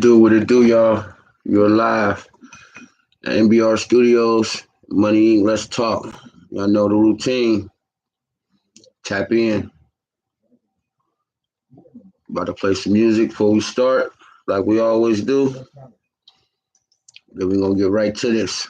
do, y'all? You're live at MBR Studios. Money Inc. Let's talk. Y'all know the routine. Tap in. About to play some music before we start, like we always do. Then we're gonna get right to this.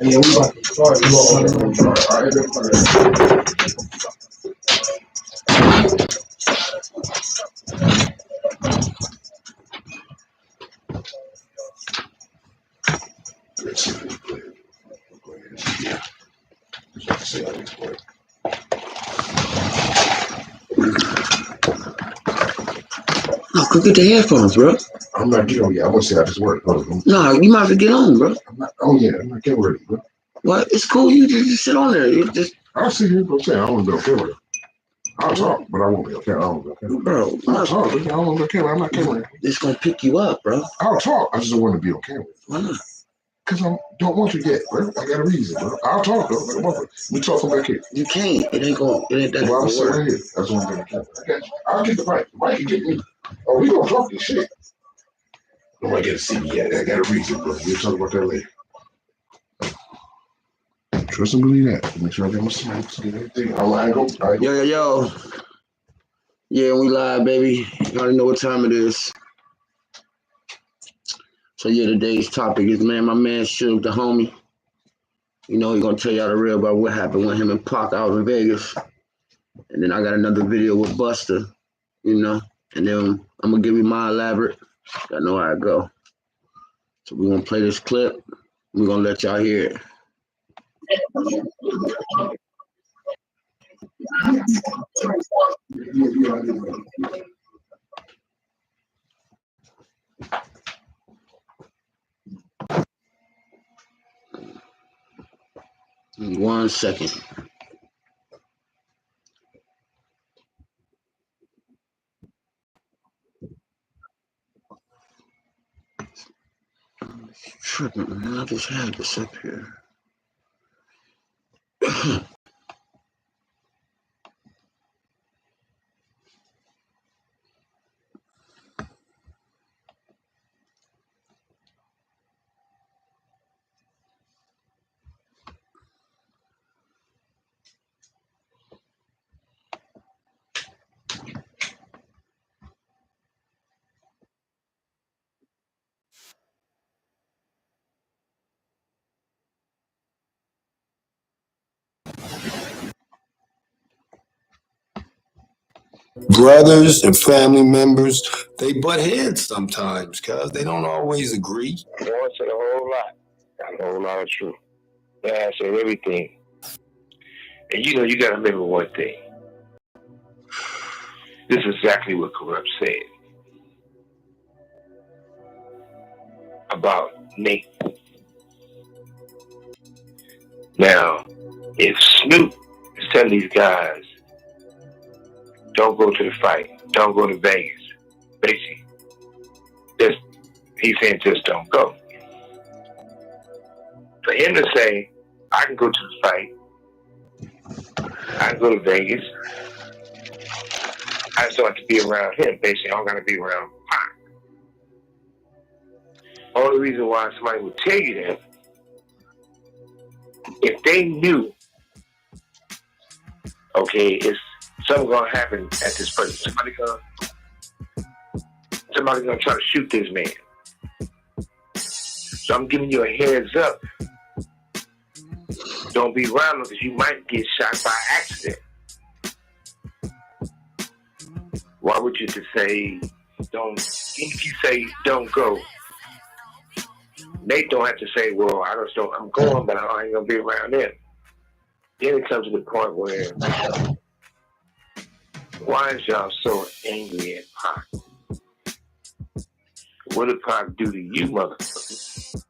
Yeah, we about to start. All right, No, go get the headphones, bro. I'm not getting on yet. I want to say I just work. No, you might have to get on, bro. I'm not. Oh yeah, I'm not getting ready, bro. What? It's cool. You just sit on there. You just. I'll see you. I'm saying I don't be on camera. I'll talk, but I won't be on camera. I don't be on camera. Bro, I'll talk, but I don't be on camera. I'm not camera. It's gonna pick you up, bro. I'll talk. I just don't want to be on camera. Why not? Because I don't want you yet, bro. I got a reason, bro. I'll talk, though. We talk from back here. You can't. It ain't gonna. It ain't that. Well, I'm gonna sitting work. right here. That's why I'm getting the camera. I got you. I'll get the mic. The mic can get me. Oh, we gonna talk this shit. Nobody get to see me yet. I got a reason, bro. We'll talk about that later. Trust and believe that. Make sure I got my snacks and everything. I go. Yo. Yeah, we live, baby. You already know what time it is. So yeah, today's topic is my man Suge, the homie. You know, he's gonna tell y'all the real about what happened with him and Pac out in Vegas. And then I got another video with Buster, you know. And then I'm gonna give you my elaborate. I know how it go. So we're gonna play this clip. We're gonna let y'all hear it. 1 second. Tripping, man. I just had this up here. Brothers and family members, they butt heads sometimes, cuz they don't always agree. Boy said a whole lot. Got a whole lot of truth. Yeah, said everything. And you know, you gotta remember one thing. This is exactly what Corrupt said about Nate. Now, if Snoop is telling these guys, don't go to the fight, don't go to Vegas, basically, he's saying just don't go. For him to say, I can go to the fight, I can go to Vegas, I just don't have to be around him. Basically, I don't got to be around Pac. Only reason why somebody would tell you that, if they knew, okay, it's something gonna happen at this person. Somebody gonna try to shoot this man. So I'm giving you a heads up. Don't be around him because you might get shot by accident. Why would you just say don't? If you say don't go, Nate don't have to say, well, I'm going, but I ain't gonna be around him. Then it comes to the point where, why is y'all so angry at Pac? What did Pac do to you, motherfuckers?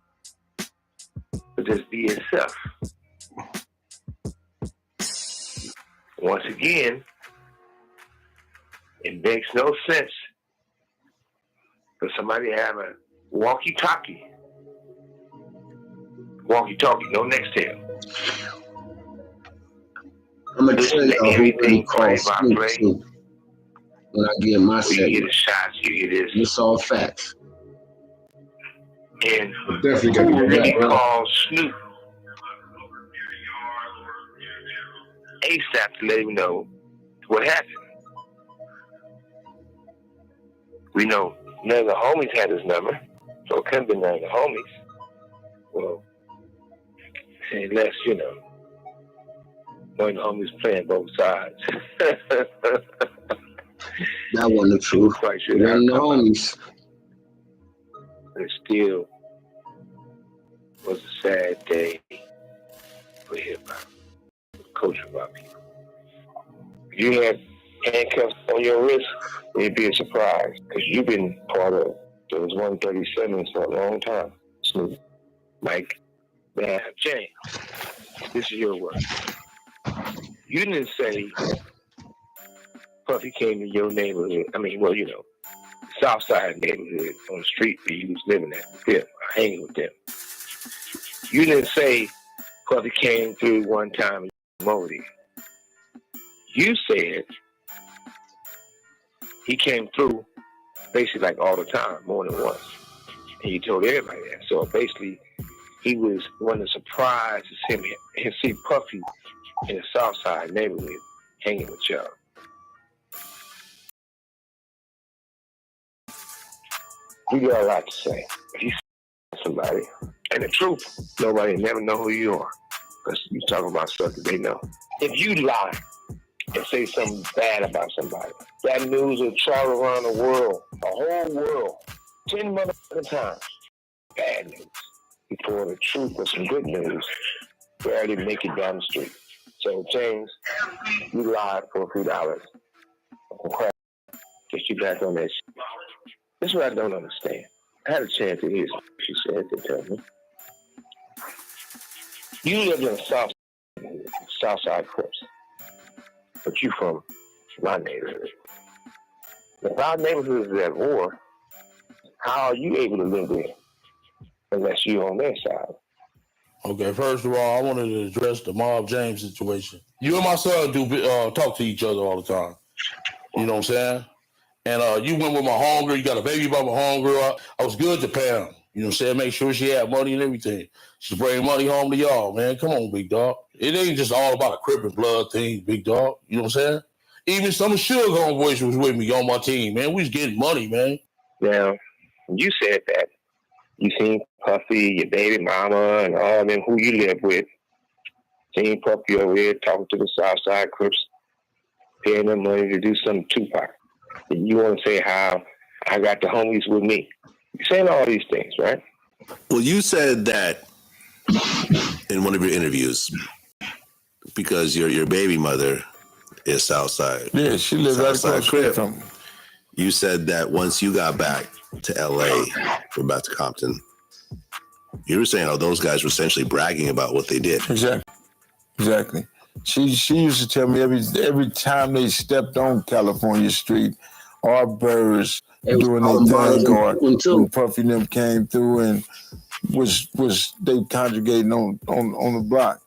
But just be yourself. Once again, it makes no sense for somebody to have a walkie-talkie, no next tail. I'm gonna tell y'all who really calls Snoop too. When I get my segment, you get the shots, you get this. It's all facts. And Definitely who really calls Snoop ASAP to let him know what happened? We know none of the homies had his number, so it couldn't be none of the homies. Well, unless, you know, one of the homies playing both sides. That wasn't the truth. Quite sure it wasn't the homies. But it still was a sad day for hip-hop, culture about people. If you had handcuffs on your wrist, it'd be a surprise, because you've been part of those 137s for a long time. Snoop, Mike, man, Jane, this is your word. You didn't say Puffy came to your neighborhood. I mean, well, you know, South Side neighborhood on the street where you was living at with them, hanging with them. You didn't say Puffy came through one time and over there. You said he came through basically like all the time, more than once. And you told everybody that. So basically, he was one of the surprises to see Puffy in the South Side neighborhood hanging with y'all. You got a lot to say. If you somebody, and the truth, nobody never know who you are. Because you talk about stuff that they know. If you lie and say something bad about somebody, that news will travel around the world, the whole world, 10 motherfucking times. Bad news. Before the truth or some good news, barely make it down the street. So, James, you lied for $3. Get you back on that shit. This is what I don't understand. I had a chance to hear what she said to tell me. You live in the South Side Crips, but you from my neighborhood. If our neighborhood is at war, how are you able to live there unless you're on their side? Okay, first of all, I wanted to address the Mob James situation. You and my son do talk to each other all the time. You know what I'm saying? And you went with my homegirl. You got a baby by my homegirl. I was good to Pam. You know what I'm saying? Make sure she had money and everything. She bring money home to y'all, man. Come on, big dog. It ain't just all about a Crip and blood thing, big dog. You know what I'm saying? Even some of Suge homeboys was with me on my team, man. We was getting money, man. Now, you said that. You seen Puffy, your baby mama, and all them who you live with. Seen Puffy over here talking to the Southside Crips, paying them money to do something to Tupac. And you want to say how I got the homies with me. You're saying all these things, right? Well, you said that in one of your interviews because your baby mother is Southside. Yeah, she lives right across the street from me. You said that once you got back to LA from back to Compton, you were saying how those guys were essentially bragging about what they did. Exactly. She used to tell me every time they stepped on California Street, our birds doing their thing going when Puffy and them came through and was they congregating on the block.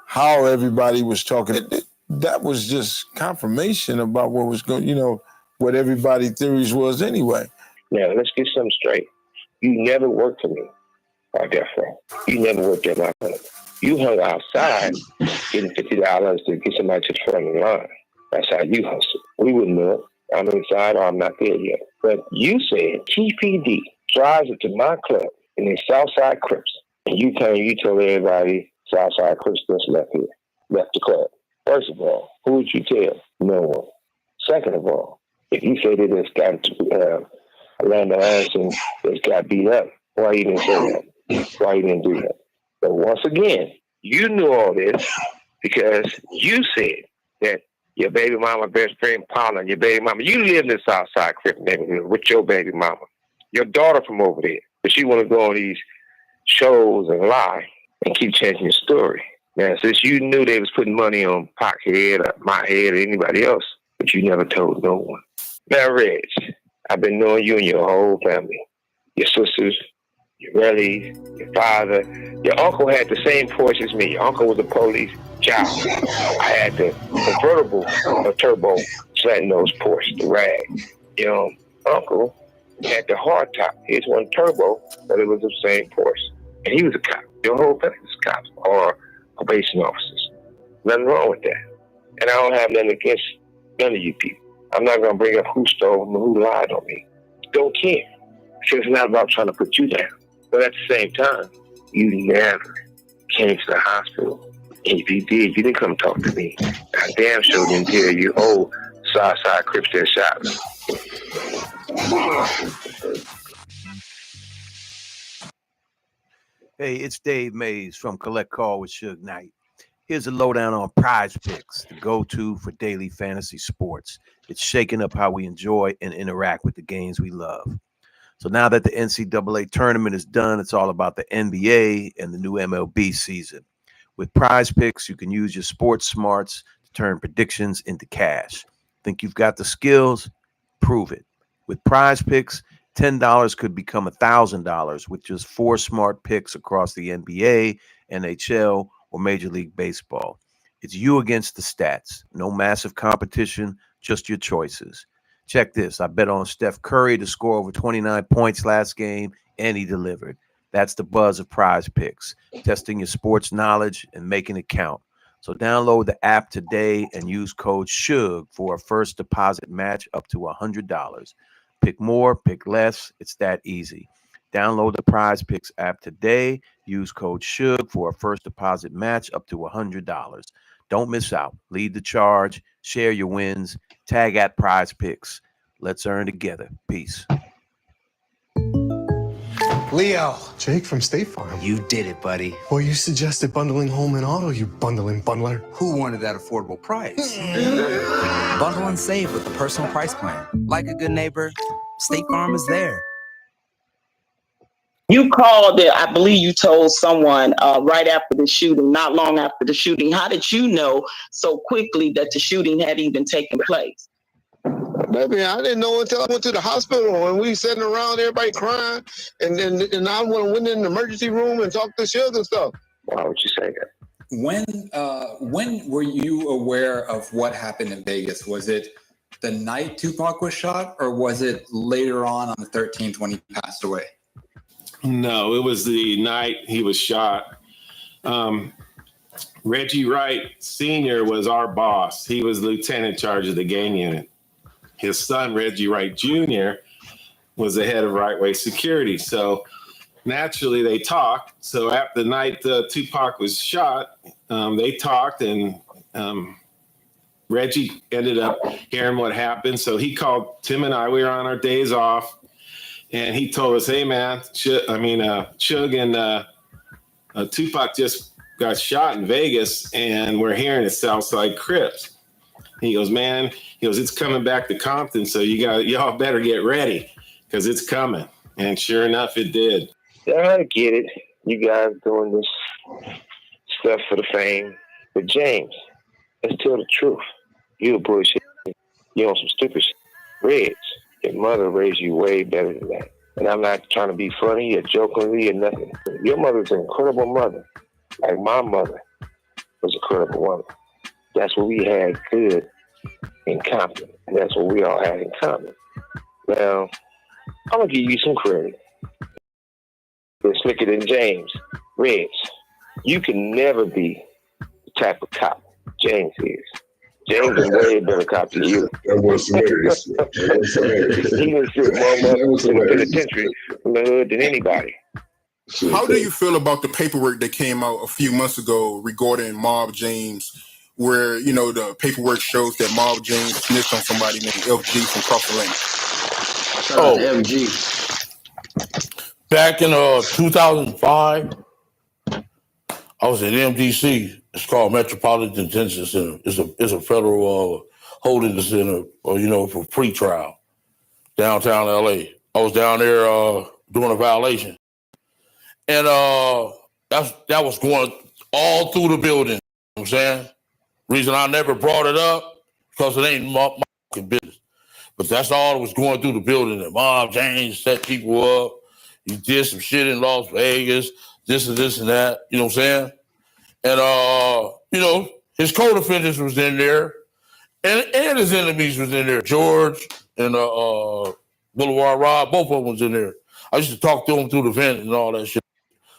How everybody was talking, that was just confirmation about what was going, what everybody's theories was anyway. Now, let's get something straight. You never worked for me, by death row. You never worked at my company. You hung outside getting $50 to get somebody to the front of the line. That's how you hustle. We wouldn't know it. I'm inside or I'm not there yet. But you said TPD drives it to my club in the Southside Crips. And you told everybody Southside Crips just left the club. First of all, who would you tell? No one. Second of all, if you say that it's got Orlando Anderson that's got beat up, why you didn't say that? Why you didn't do that? But once again, you knew all this because you said that your baby mama, best friend Paula, and your baby mama, you live in the Southside Crip neighborhood with your baby mama. Your daughter from over there. But she want to go on these shows and lie and keep changing your story. Now, since you knew they was putting money on Pac's head or my head or anybody else, but you never told no one. Now, Reg, I've been knowing you and your whole family. Your sisters, your relatives, your father. Your uncle had the same Porsche as me. Your uncle was a police child. I had the convertible, turbo, slant-nose Porsche, the rag. Your uncle had the hard top. His one turbo, but it was the same Porsche. And he was a cop. Your whole family was cops or probation officers. Nothing wrong with that. And I don't have nothing against none of you people. I'm not going to bring up who stole and who lied on me. Don't care. Because it's not about trying to put you down. But at the same time, you never came to the hospital. And if you did, you didn't come talk to me. I damn sure didn't tell you, oh, Southside Crips that shot me. Hey, it's Dave Mays from Collect Call with Suge Knight. Here's a lowdown on Prize Picks, the go-to for daily fantasy sports. It's shaking up how we enjoy and interact with the games we love. So now that the NCAA tournament is done, it's all about the NBA and the new MLB season. With Prize Picks, you can use your sports smarts to turn predictions into cash. Think you've got the skills? Prove it. With Prize Picks, $10 could become $1,000 with just 4 smart picks across the NBA, NHL, or Major League Baseball. It's you against the stats. No massive competition, just your choices. Check this. I bet on Steph Curry to score over 29 points last game, and he delivered. That's the buzz of Prize Picks, testing your sports knowledge and making it count. So download the app today and use code SUGE for a first deposit match up to $100. Pick more, pick less. It's that easy. Download the Prize Picks app today. Use code SUGE for a first deposit match up to $100. Don't miss out. Lead the charge. Share your wins. Tag at Prize Picks. Let's earn together. Peace. Leo. Jake from State Farm. You did it, buddy. Well, you suggested bundling home and auto, you bundling bundler. Who wanted that affordable price? Bundle and save with the personal price plan. Like a good neighbor, State Farm is there. You called it, I believe you told someone right after the shooting, not long after the shooting. How did you know so quickly that the shooting had even taken place? Baby, I didn't know until I went to the hospital and we sitting around, everybody crying, and I went in the emergency room and talked to Suge and stuff. Why would you say that? When were you aware of what happened in Vegas? Was it the night Tupac was shot, or was it later on the 13th when he passed away? No, it was the night he was shot. Reggie Wright Sr. was our boss. He was lieutenant in charge of the gang unit. His son, Reggie Wright Jr., was the head of Right Way Security. So naturally they talked. So after the night Tupac was shot, they talked, and Reggie ended up hearing what happened. So he called Tim and I. We were on our days off, and he told us, "Hey man, Suge and Tupac just got shot in Vegas, and we're hearing it's Southside Crips." He goes, "Man," he goes, "it's coming back to Compton, so y'all better get ready because it's coming." And sure enough, it did. I get it. You guys doing this stuff for the fame. But James, let's tell the truth. You a bullshit. You on some stupid shit. Reds, your mother raised you way better than that. And I'm not trying to be funny or jokingly or nothing. Your mother's an incredible mother. Like my mother was a incredible woman. That's what we had good in Compton. And that's what we all had in common. Now, I'm going to give you some credit. You're slicker than James. Reds, you can never be the type of cop James is. James is way better cop than you. That was hilarious. He was more in the penitentiary from the hood than anybody. How do you feel about the paperwork that came out a few months ago regarding Mob James, where, the paperwork shows that Mob James snitched on somebody named FG from Cross Atlantic? FG. Back in 2005, I was at MDC. It's called Metropolitan Detention Center. It's a federal holding center, for pre-trial, downtown LA. I was down there doing a violation. And that was going all through the building. You know what I'm saying? Reason I never brought it up, because it ain't my business. But that's all that was going through the building. And Mob James set people up. He did some shit in Las Vegas, this and that. You know what I'm saying? And, his co-defendants was in there. And his enemies was in there. George and Boulevard Rob, both of them was in there. I used to talk to him through the vent and all that shit.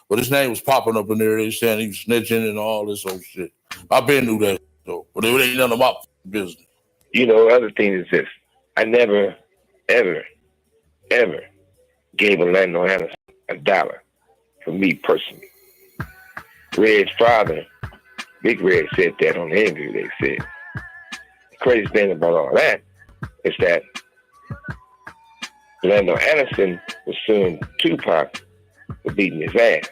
But his name was popping up in there. They saying he was snitching and all this old shit. I been knew that, though. But it ain't none of my business. Other thing is this. I never, ever, ever gave Orlando Anderson $1 for me personally. Red's father, Big Red, said that on the interview. They said the crazy thing about all that is that Orlando Anderson was suing Tupac for beating his ass.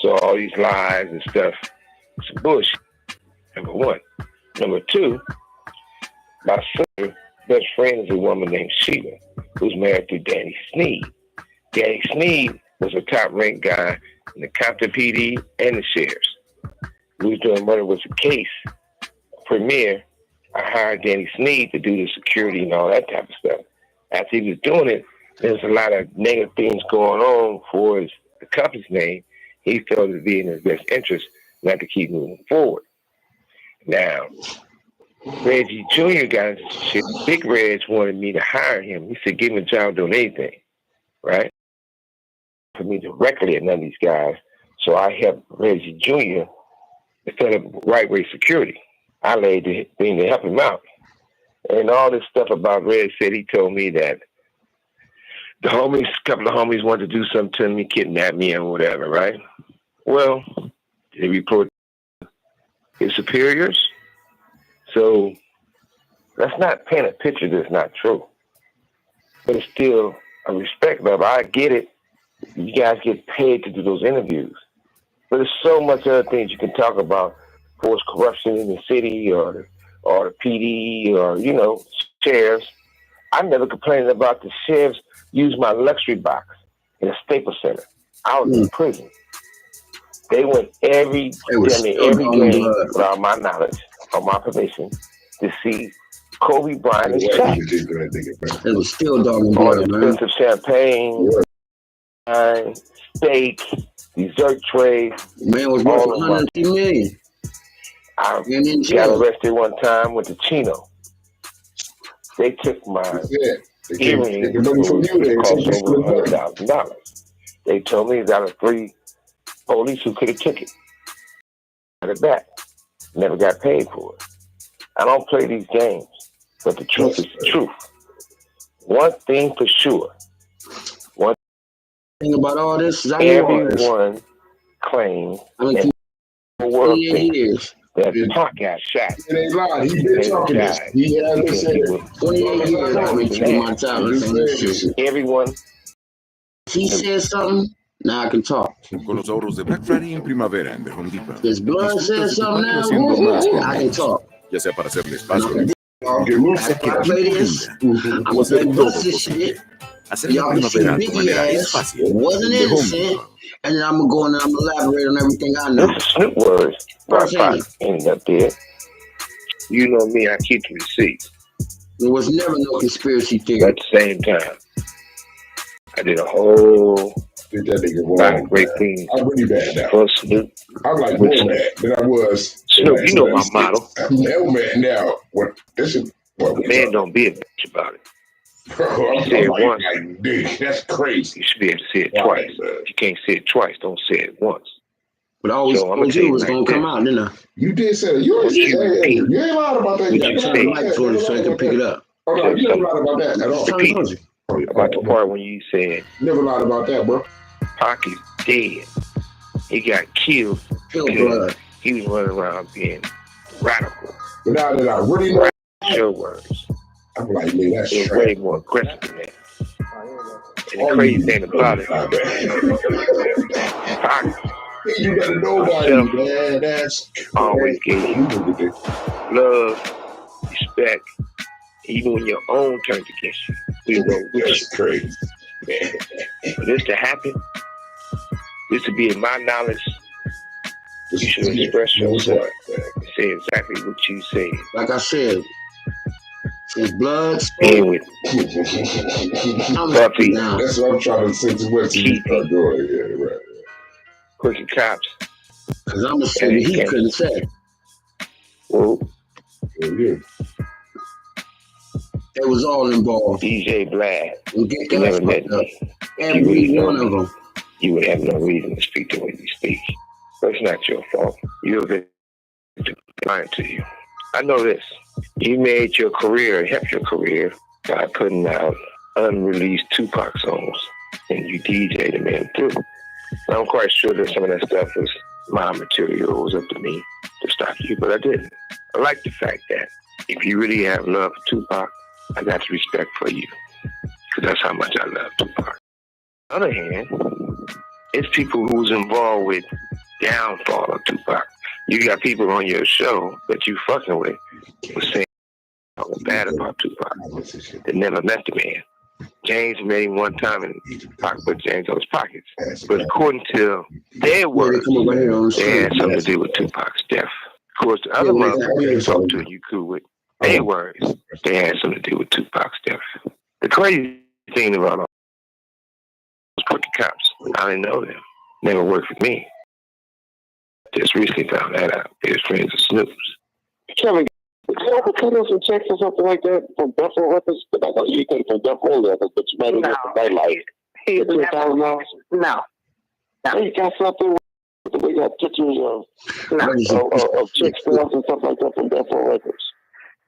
So all these lies and stuff, it's bullshit. Number one. Number two, my sister's best friend is a woman named Sheila, who's married to Danny Sneed. Danny Sneed was a top-ranked guy in the Compton PD and the sheriffs. We was doing Murder Was a Case premiere. I hired Danny Sneed to do the security and all that type of stuff. After he was doing it, there's a lot of negative things going on for the company's name. He felt it be in his best interest not to keep moving forward. Now, Reggie Jr. got into shit. Big Reg wanted me to hire him. He said, give him a job doing anything, right? For me directly at none of these guys. So I helped Reggie Jr. to set up Right Way Security. I laid the thing to help him out. And all this stuff about Reg said, he told me that the homies, a couple of homies wanted to do something to me, kidnap me or whatever, right? Well, they report his superiors. So that's not paint a picture that's not true. But it's still a respect level. I get it. You guys get paid to do those interviews. But there's so much other things you can talk about, forced corruption in the city or the PD or, you know, sheriffs. I never complained about the sheriffs use my luxury box in a Staples Center. I was in prison. They went every game without my knowledge or my permission to see Kobe Bryant and Shaq. It was still dog and blood, man. Expensive champagne, wine, steak, dessert trays. Man was worth $150 million. I got arrested one time with the Chino. They took my earrings, which cost over $100,000. They told me that was 3 police who could have took it. Got it back. Never got paid for it. I don't play these games, but the truth is the truth. One thing for sure. One thing about all this is everyone claims that the world thinks that Pac got shot. It ain't lying. He been talking this. He hasn't said it. 28 years I've been keeping my talent. Everyone. He said something. Now I can talk. Con los ahorros de Black Friday en primavera en The Home Depot. His blood says something now. I can talk. Ya sea para hacerle espacio. I play this. I'm gonna play this shit. Y'all can see Biggie ass wasn't innocent, and then I'm gonna go in and I'm gonna elaborate on everything I know. Snoop words. Ended up there. You know me, I keep the receipts. There was never no conspiracy theory. At the same time, I did a whole lot of great things. I'm really bad now. For Snoop. I'm like more mad than I was. Snoop, you know my motto. I'm hell mad now. This is what man don't be a bitch about it. Bro, you say it once. Dude, that's crazy. You should be able to say it twice. If you can't say it twice, don't say it once. But I always told you it was gonna come out, didn't I? You did say it. You ain't lied about that. You got to turn the mic towards you so I can pick it up. Oh, no, you never lied about that at all. About the part when you said never lied about that, bro. Pac is dead. He got killed. Blood. He was running around being radical. But now that I really know your words, I'm like, man, that's it's way more aggressive than that. And the crazy thing about it, Pac, you got nobody, man. That's always gave you love, respect, even when your own turns against you. We were with you. Crazy. For this to happen, this to be in my knowledge, you should express yourself and say exactly what you say. Like I said, his blood. And with Buffy. That's what I'm trying to say to what you start doing. Yeah, right. Quickie Cops. Because I'm assuming he couldn't say. Well, yeah. They was all involved. DJ Blad. You never met me. Every one of them. You would have no reason to speak the way you speak. But it's not your fault. You're lying to you. I know this. You made your career, helped your career by putting out unreleased Tupac songs, and you DJ'd them through. I'm quite sure that some of that stuff was my material. It was up to me to stop you, but I didn't. I like the fact that if you really have love for Tupac, I got respect for you, because that's how much I love Tupac. On the other hand, it's people who's involved with downfall of Tupac. You got people on your show that you fucking with was saying bad about Tupac. They never met the man. James met him one time and Pac put James on his pockets. But according to their words, they had something to do with Tupac's death. Of course, the other motherfuckers you talk to and you cool with, their words, they had something to do with Tupac's death. The crazy thing about all those Quickie Cops, I didn't know them. Never worked for me. Just recently found that out. They're friends of Snoop's. Kevin, can you ever cut us some checks or something like that from Death Row Records? But I know you take from Death Row Records, but you might have got some nightlife. No. You got something we got pictures of chick stars and stuff like that from Death Row Records.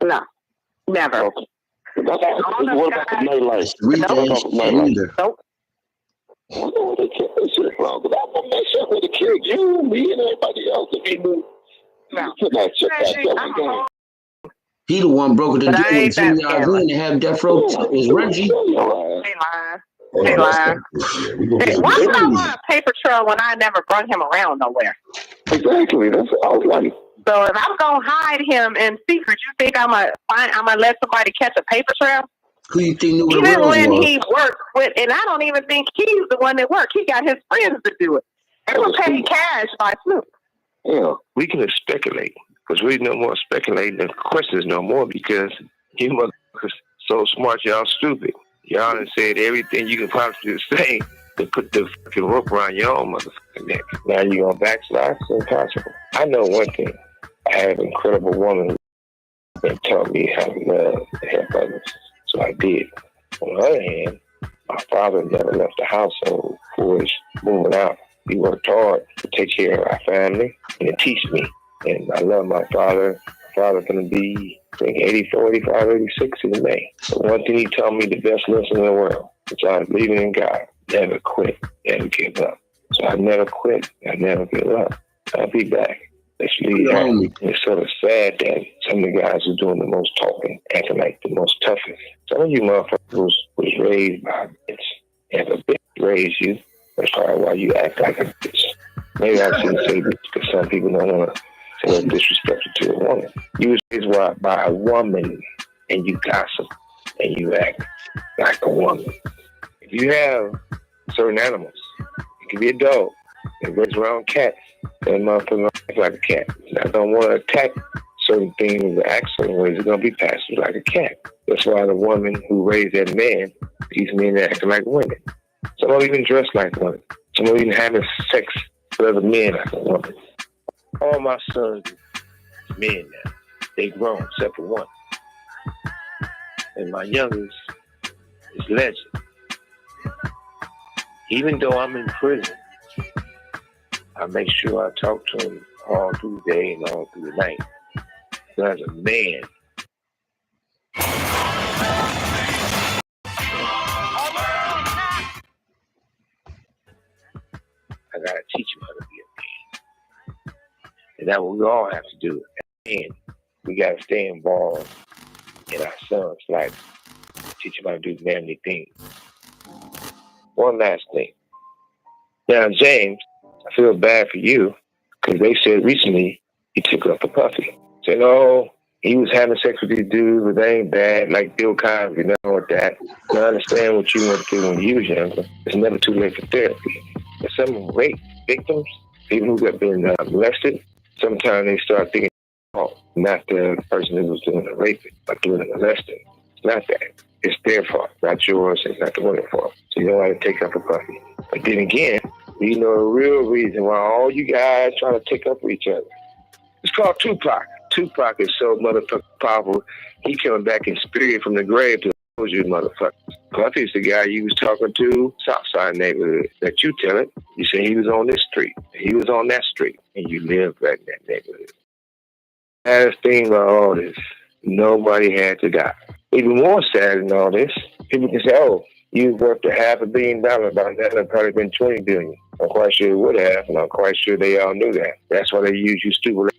No. Never. Okay. What about the nightlife? Nope. I don't know where they killed this shit from, because I'm going to make sure they killed you, me, and everybody else if they knew. He the one broke the deal with Jimmy Iovine to have Death Row. Is Reggie. Oh, lying. Yeah, we gonna get Why would I some want a paper trail when I never brought him around nowhere? Exactly. That's what I was like. So if I'm gonna hide him in secret, you think I'm gonna let somebody catch a paper trail? Who you think knew Even where when was? he worked with, and I don't even think he's the one that worked. He got his friends to do it. They were paid cash by Snoop. Yeah, we can speculate because we no more speculating than questions no more because you motherfuckers so smart, y'all stupid. Y'all done said everything you can possibly say to put the fucking rope around your own motherfucking neck. Now you gonna backslide? It's impossible. I know one thing. I have an incredible woman that taught me how to love and help others. So I did. On the other hand, my father never left the household before his moving out. He worked hard to take care of our family and to teach me. And I love my father. My father's going to be, I think, 84, 85, 86 in May. But one thing he taught me, the best lesson in the world, which I was believing in God. Never quit, never give up. So I never quit, I never give up. I'll be back. Let's leave that. It's sort of sad that some of the guys are doing the most talking, acting like the most toughest. Some of you motherfuckers was raised by a bitch. If a bitch raised you, that's probably why you act like a bitch. Maybe I shouldn't say bitch because some people don't want to say what's disrespectful to a woman. You was raised by a woman and you gossip and you act like a woman. If you have certain animals, it can be a dog that raised around cats. That motherfucker act like a cat. I don't want to attack certain things or act certain ways. It's going to be passive like a cat. That's why the woman who raised that man, these men acting like women. Some don't even dress like women. Some don't even having sex with other men like a woman. All my sons are men now. They grown, except for one. And my youngest is legend. Even though I'm in prison, I make sure I talk to him all through the day and all through the night. So as a man, I gotta teach him how to be a man. And that's what we all have to do. And we gotta stay involved in our son's life. Teach him how to do manly things. One last thing. Now, James, I feel bad for you because they said recently he took up a puppy. Said, oh, he was having sex with these dudes, but they ain't bad, like Bill Cosby, nothing with that. I understand what you went through when you was younger. It's never too late for therapy. And some rape victims, people who have been molested, sometimes they start thinking, oh, not the person who was doing the raping, but doing the molesting. It's not that. It's their fault, not yours, it's not the woman's fault. So you don't want to take up a puppy. But then again, we know the real reason why all you guys trying to take up with each other. It's called Tupac. Tupac is so motherfucking powerful, he coming back in spirit from the grave to expose you motherfuckers. Puffy's the guy you was talking to, Southside neighborhood, that you tell it. You say he was on this street, he was on that street, and you live right in that neighborhood. Saddest thing about all this, nobody had to die. Even more sad than all this, people can say, oh, you worth $500 million. By that, it'd probably been $20 billion. I'm quite sure it would have, and I'm quite sure they all knew that. That's why they use you stupid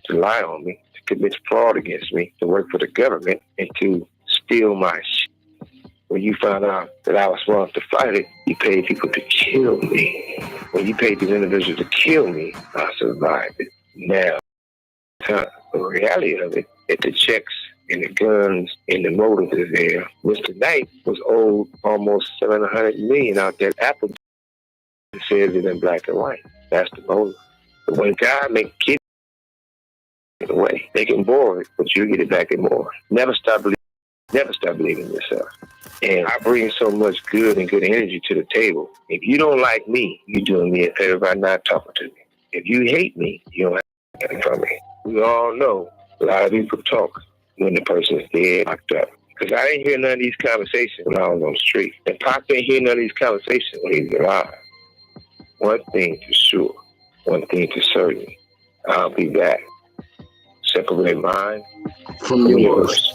to lie on me, to commit fraud against me, to work for the government, and to steal my shit. When you found out that I was wrong to fight it, you paid people to kill me. When you paid these individuals to kill me, I survived it. Now, the reality of it, if the checks and the guns and the motive is there, Mr. Knight was owed almost $700 million out there at Apple. It says it in black and white. That's the motive. But when God make kids away, they can borrow it, but you get it back and more. Never stop believing in yourself. And I bring so much good and good energy to the table. If you don't like me, you're doing me a favor by not talking to me. If you hate me, you don't have anything from me. We all know a lot of people talk when the person is dead, locked up. Because I didn't hear none of these conversations when I was on the street. And Pop didn't hear none of these conversations when he was alive. One thing for sure, one thing for certain, I'll be back. Separate mine from yours.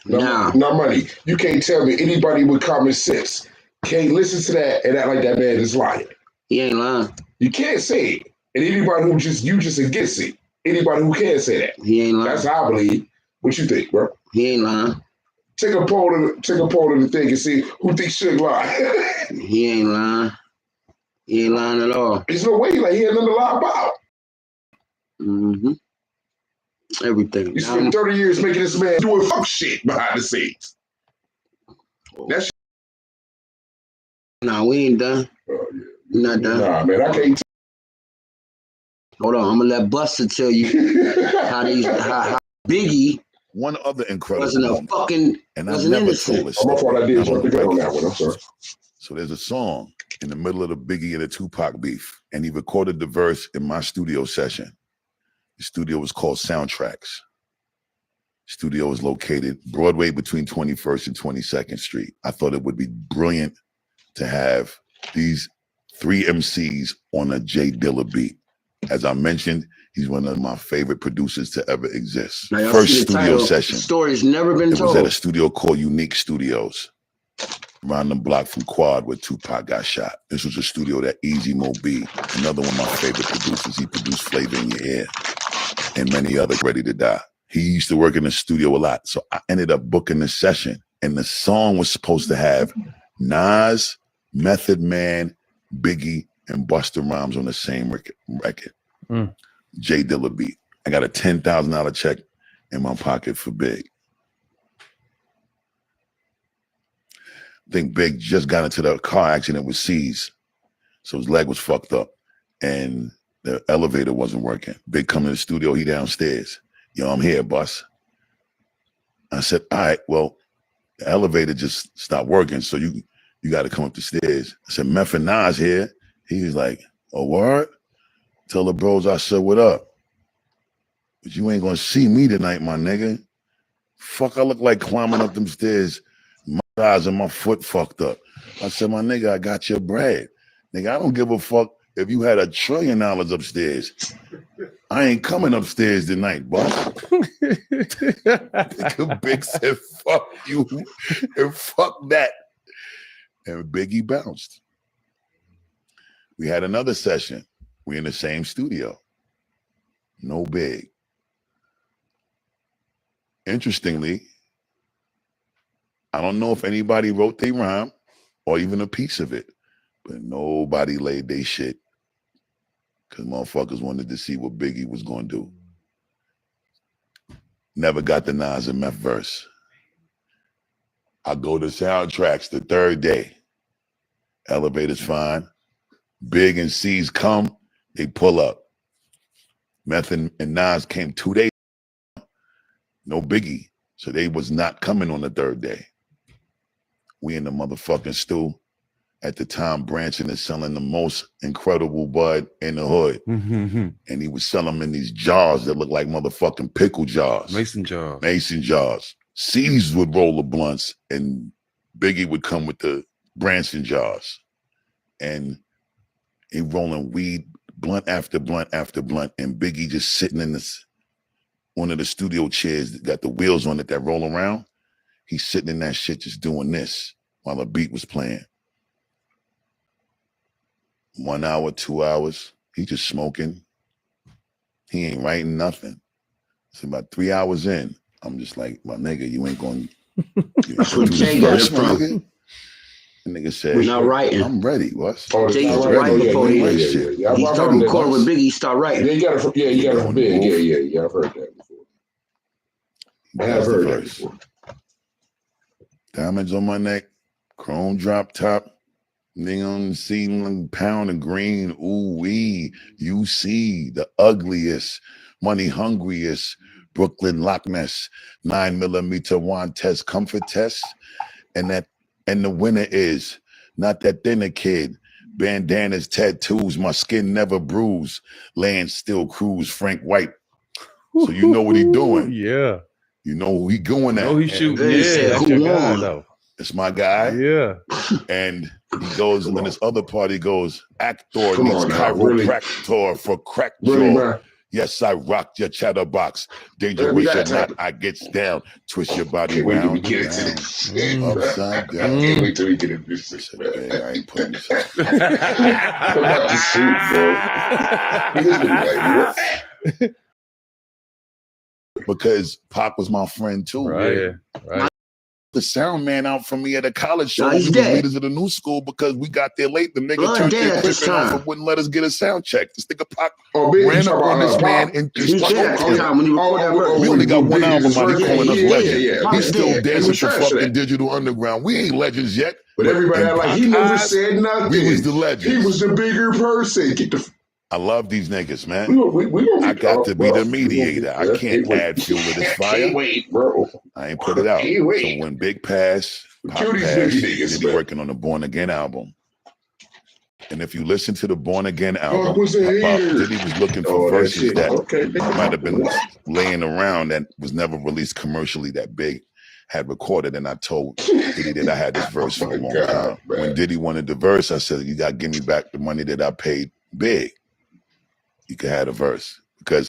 Now, money. You can't tell me anybody with common sense can't listen to that and act like that man is lying. He ain't lying. You can't say it. And anybody who you just against it. Anybody who can say that. He ain't lying. That's how I believe. What you think, bro? He ain't lying. Take a poll of the thing and see who thinks Suge lie. He ain't lying. He ain't lying at all. There's no way like he had nothing to lie about. Mm-hmm. Everything. You spent 30 years making this man doing fuck shit behind the scenes. That's Nah, we ain't done. We're not done. Nah, man, I can't. Hold on, I'm gonna let Buster tell you how Biggie. One other incredible wasn't moment, a fucking and I wasn't never innocent. told this Oh, my story, fault, I did not jump on the the gun on record. that one. I'm sorry. So there's a song in the middle of the Biggie and the Tupac beef, and he recorded the verse in my studio session. The studio was called Soundtracks. Studio is located Broadway between 21st and 22nd Street. I thought it would be brilliant to have these three MCs on a J Dilla beat. As I mentioned, he's one of my favorite producers to ever exist. Now, y'all First see the studio title, session. The story's never been It told. was at a studio called Unique Studios, around the block from Quad where Tupac got shot. This was a studio that Easy Mo B, another one of my favorite producers. He produced Flavor in Your Ear and many other Ready to Die. He used to work in the studio a lot. So I ended up booking the session, and the song was supposed to have Nas, Method Man, Biggie, and Busta Rhymes on the same record. J Dilla beat. I got a $10,000 check in my pocket for Big. I think Big just got into the car accident with C's. So his leg was fucked up and the elevator wasn't working. Big come to the studio, he downstairs. Yo, I'm here, boss. I said, all right, well, the elevator just stopped working, so you got to come up the stairs. I said, Meth and Nas here. He was like, oh, word? Tell the bros I said, what up? But you ain't gonna see me tonight, my nigga. Fuck, I look like climbing up them stairs. My eyes and my foot fucked up. I said, my nigga, I got your bread. Nigga, I don't give a fuck if you had $1 trillion upstairs. I ain't coming upstairs tonight, boss. Nigga Big said, fuck you and fuck that. And Biggie bounced. We had another session. We in the same studio. No Big. Interestingly, I don't know if anybody wrote their rhyme or even a piece of it, but nobody laid their shit because motherfuckers wanted to see what Biggie was going to do. Never got the Nas and Meth verse. I go to Soundtracks the third day. Elevator's fine. Big and C's come, they pull up. Meth and Nas came 2 days. No Biggie. So they was not coming on the third day. We in the motherfucking stew. At the time, Branson is selling the most incredible bud in the hood. And he was selling them in these jars that look like motherfucking pickle jars. Mason jars. Mason jars. C's would roll the blunts and Biggie would come with the Branson jars. And he rolling weed, blunt after blunt after blunt. And Biggie just sitting in this one of the studio chairs that got the wheels on it that roll around. He's sitting in that shit just doing this while the beat was playing. 1 hour, 2 hours, he just smoking. He ain't writing nothing. So about 3 hours in, I'm just like, my nigga, you ain't going to That's where Jay got it from. The nigga said, We're not writing. I'm ready. What? Jay used to write before he started recording with Biggie, he started writing. Yeah, you got it from Big. Yeah, I've heard that before. I have heard that before. Diamonds on my neck, chrome drop top, nigga on the ceiling, pound of green, ooh wee, you see the ugliest, money hungriest, Brooklyn Loch Ness, 9mm wand test, comfort test, and the winner is not that thinner kid, bandanas, tattoos, my skin never bruised, land still cruise, Frank White. So you know what he doing. Yeah. You know who he going at. Oh, he shooting. Yeah, that's your guy, though. It's my guy. Yeah. And he goes, and then this other party goes, actor needs chiropractor for crack jaw. Yes, I rocked your chatterbox. Dangerous or not, I gets down. Twist your body round and round. Upside down. Can't wait till we get into this shit, man. I ain't putting this out. I'm about to shoot, bro. He just be like, what? because Pac was my friend too. Right. The sound man out from me at a college show. Nah, he's We was dead. leaders of the new school because we got there late. The nigga Blood turned dead their at this equipment off time. and wouldn't let us get a sound check. This nigga Pac Big, ran you up talking on this about, man Pac? and He's just dead at choked the him. time when he recorded that verse. We only got one Big album was out. He first, calling us yeah, legends. yeah. He's still dead. dancing was to trash for fucking that. Digital Underground. We ain't legends yet. But everybody in act like Pac he never eyes, said nothing. we was the legends. He was the bigger person. Get the. I love these niggas, man. We I got to be the mediator. I can't add fuel to this fire. Can't wait, bro. I ain't put it out. Can't wait. So when Big passed, Pac Kill these passed, biggie niggas, Diddy man. working on the Born Again album. And if you listen to the Born Again Fuck album, was a hater. Diddy was looking for that verses shit. that Okay. might have been laying around that was never released commercially that Big had recorded. And I told Diddy that I had this verse for a long time. man. When Diddy wanted the verse, I said, you got to give me back the money that I paid Big. You could have a verse. Because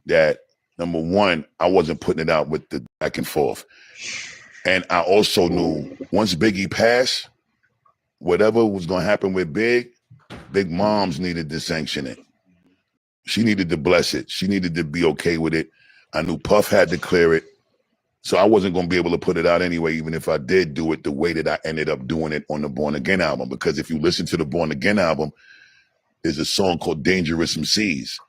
that, number one, I wasn't putting it out with the back and forth. And I also knew once Biggie passed, whatever was going to happen with Big Moms needed to sanction it. She needed to bless it. She needed to be okay with it. I knew Puff had to clear it. So I wasn't going to be able to put it out anyway, even if I did do it the way that I ended up doing it on the Born Again album. Because if you listen to the Born Again album, there's a song called Dangerous MCs.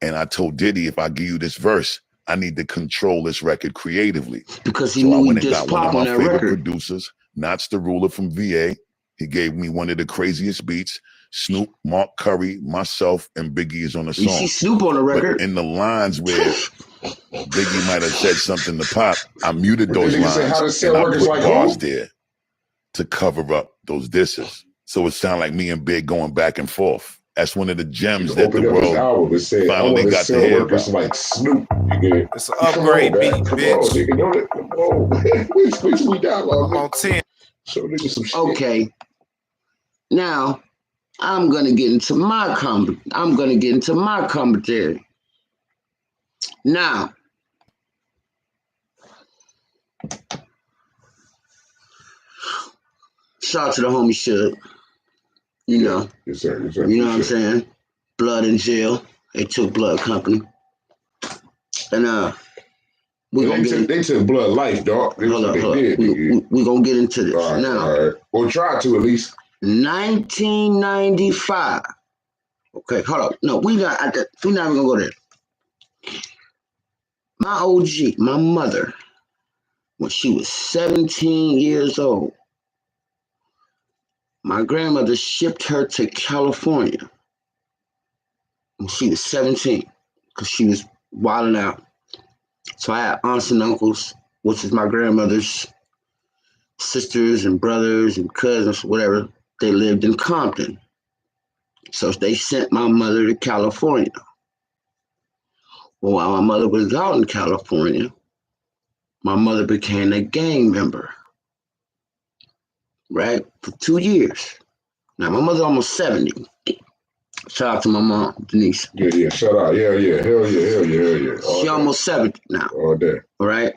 And I told Diddy, if I give you this verse, I need to control this record creatively. Because he So I knew he went and just got one of popped my on that favorite record. producers, Knots the Ruler from VA. He gave me one of the craziest beats. Snoop, Mark Curry, myself, and Biggie is on the song. You see Snoop on the record. But in the lines where Biggie might have said something to Pop, I muted those nigga say, how to lines sell and I records put like bars who? there to cover up those disses. So it sounded like me and Big going back and forth. That's one of the gems that the Opened up his world album and said, I finally want to got to sell hear records about. like Snoop. Nigga. It's an upgrade beat, bitch. Nigga, don't let, come on, man. Please, we down I'm on 10. Show niggas some shit. Okay. Now, I'm gonna get into my commentary. Now, shout out to the homie Suge. You know. Yes, sir. Yes, sir. You know what I'm saying? Blood in jail. They took Blood Company. And they took Blood Life, dog. Hold up. We gonna get into this. All right, now. All right. We'll try to at least. 1995. Okay, hold up. No, we're not even gonna go there. My OG, my mother, when she was 17 years old, my grandmother shipped her to California when she was 17 because she was wilding out. So I had aunts and uncles, which is my grandmother's sisters and brothers and cousins, whatever. They lived in Compton. So they sent my mother to California. Well, while my mother was out in California, my mother became a gang member, right? For 2 years. Now, my mother's almost 70. Shout out to my mom, Denise. Yeah, shout out. Yeah. Hell yeah. She almost 70 now. All day. All right?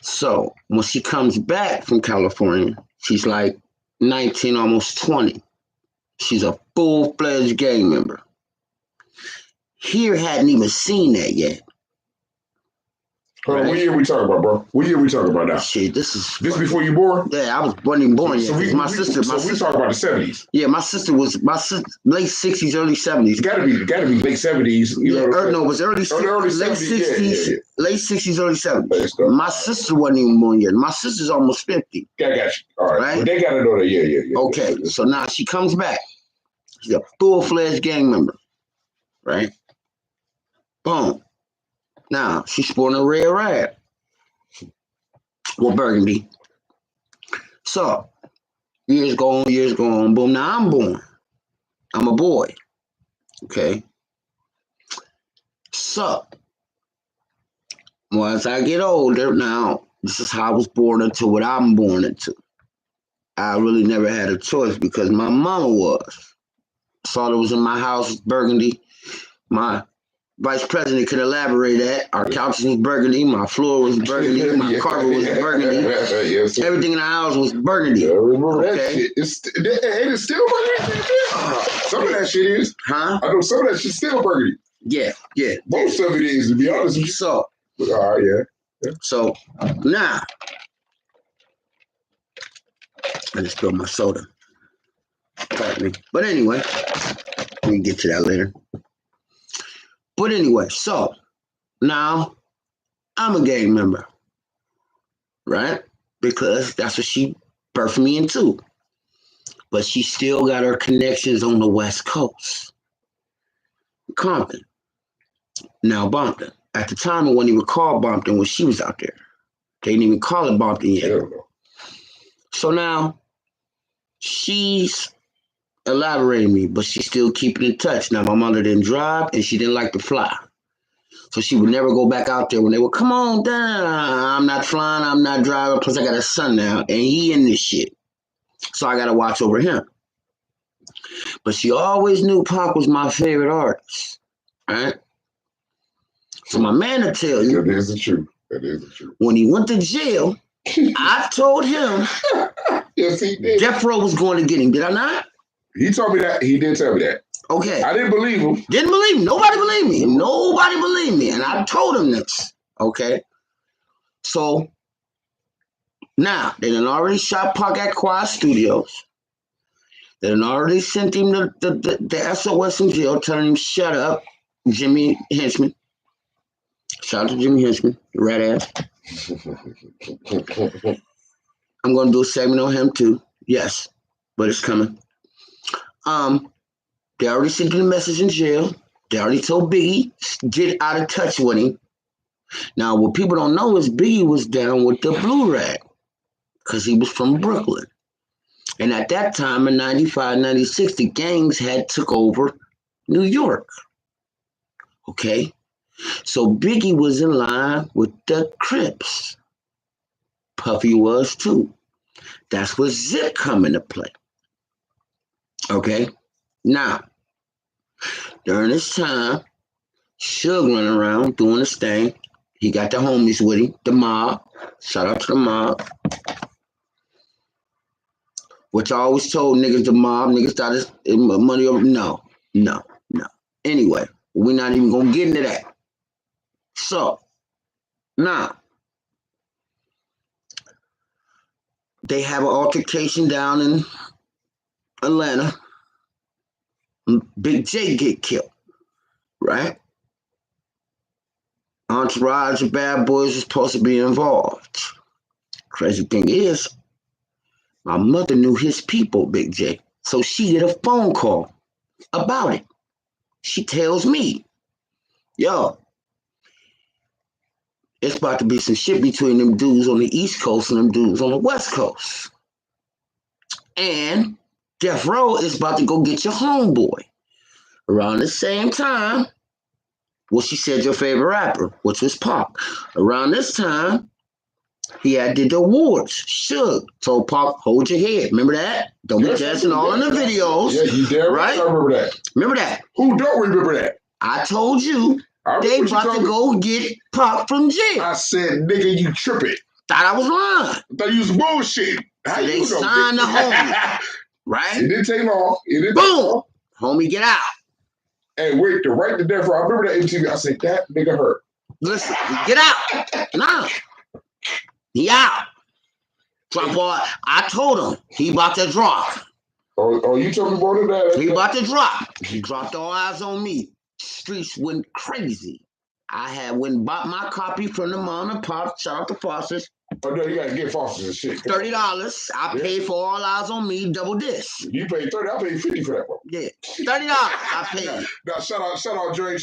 So, when she comes back from California, she's like 19, almost 20. She's a full-fledged gang member. Here hadn't even seen that yet. Hold on, what year we talking about, bro? What year we talking about now? Shit, this is before you born? Yeah, I was born yet. So we talking about the 70s. Yeah, my sister late 60s, early 70s. Gotta be late 70s. It was early 60s, late 60s, early 70s. My sister wasn't even born yet. My sister's almost 50. I got you. All right. But they gotta know that. Yeah. Okay, so now she comes back. She's a full-fledged gang member, right? Boom. Now, she's sporting a red rag. Well, burgundy. So, years go on, boom. Now I'm born. I'm a boy. Okay? So, well, as I get older, now, this is how I was born into what I'm born into. I really never had a choice because my mama was. Saw that was in my house, burgundy. My vice president could elaborate that. Our couches was burgundy, my floor was burgundy, my carpet was burgundy. Everything in the house was burgundy. I remember that shit. It's still burgundy. Some of that shit is. Huh? I know some of that shit's still burgundy. Yeah. Most of it is, to be honest with you. So, yeah. So now, I just spilled my soda. Pardon me. But anyway, we can get to that later. But anyway, so now I'm a gang member, right? Because that's what she birthed me into. But she still got her connections on the West Coast. Compton. Now Bompton. At the time, it wasn't even called Bompton when she was out there. They didn't even call it Bompton yet. So now, she's elaborating me, but she's still keeping in touch. Now, my mother didn't drive, and she didn't like to fly. So she would never go back out there when they would, come on down. I'm not flying, I'm not driving. Plus, I got a son now, and he in this shit. So I got to watch over him. But she always knew Pac was my favorite artist, right? So my man will tell you. That is the truth. That is the truth. When he went to jail, I told him yes, he did. Death Row was going to get him. Did I not? He told me that. He did tell me that. Okay. I didn't believe him. Didn't believe him. Nobody believed me. Nobody believed me. And I told him this. Okay. So now they done already shot Pac at Quiet Studios. They done already sent him the SOS in jail, telling him, shut up, Jimmy Henchman. Shout out to Jimmy Henchman, rat ass. I'm gonna do a segment on him too. Yes, but it's coming. They already sent him the message in jail. They already told Biggie, get out of touch with him. Now, what people don't know is Biggie was down with the Blue Rag because he was from Brooklyn. And at that time, in 95, 96, the gangs had took over New York. Okay? So Biggie was in line with the Crips. Puffy was too. That's where Zip come into play. Okay? Now, during this time, Suge running around doing his thing. He got the homies with him, the mob. Shout out to the mob. Which I always told niggas, the mob, niggas thought it's money over. No. Anyway, we're not even gonna get into that. So, now, they have an altercation down in Atlanta. Big J get killed, right? Entourage of bad boys was supposed to be involved. Crazy thing is, my mother knew his people, Big J. So she did a phone call about it. She tells me, yo, it's about to be some shit between them dudes on the East Coast and them dudes on the West Coast. And Death Row is about to go get your homeboy. Around the same time, well, she said your favorite rapper, which was Pac. Around this time, he had did the awards. Suge told Pac, hold your head. Remember that? Don't be dancing all in the videos. Yeah, you damn right. I remember that. Remember that? Who don't remember that? I told you they about to go get Pac from jail. I said, nigga, you tripping. Thought I was lying. Thought you was bullshit. How so they signed the homie. Right? It didn't take long. Boom. Homie, get out. Hey, wait, the right to death row. I remember that MTV. I said, that nigga hurt. Listen, get out. Nah. He out. Drop all. I told him he about to drop. Oh, you told me more than that. He about to drop. He dropped all eyes on me. Streets went crazy. I had went and bought my copy from the mom and pop. Shout out to Foster's. Oh no, you gotta get Foster's and shit. $30. I paid for All Eyes on Me, double disc. You paid 30. I paid 50 for that one. Yeah, $30. I paid. Now shout out Dre. I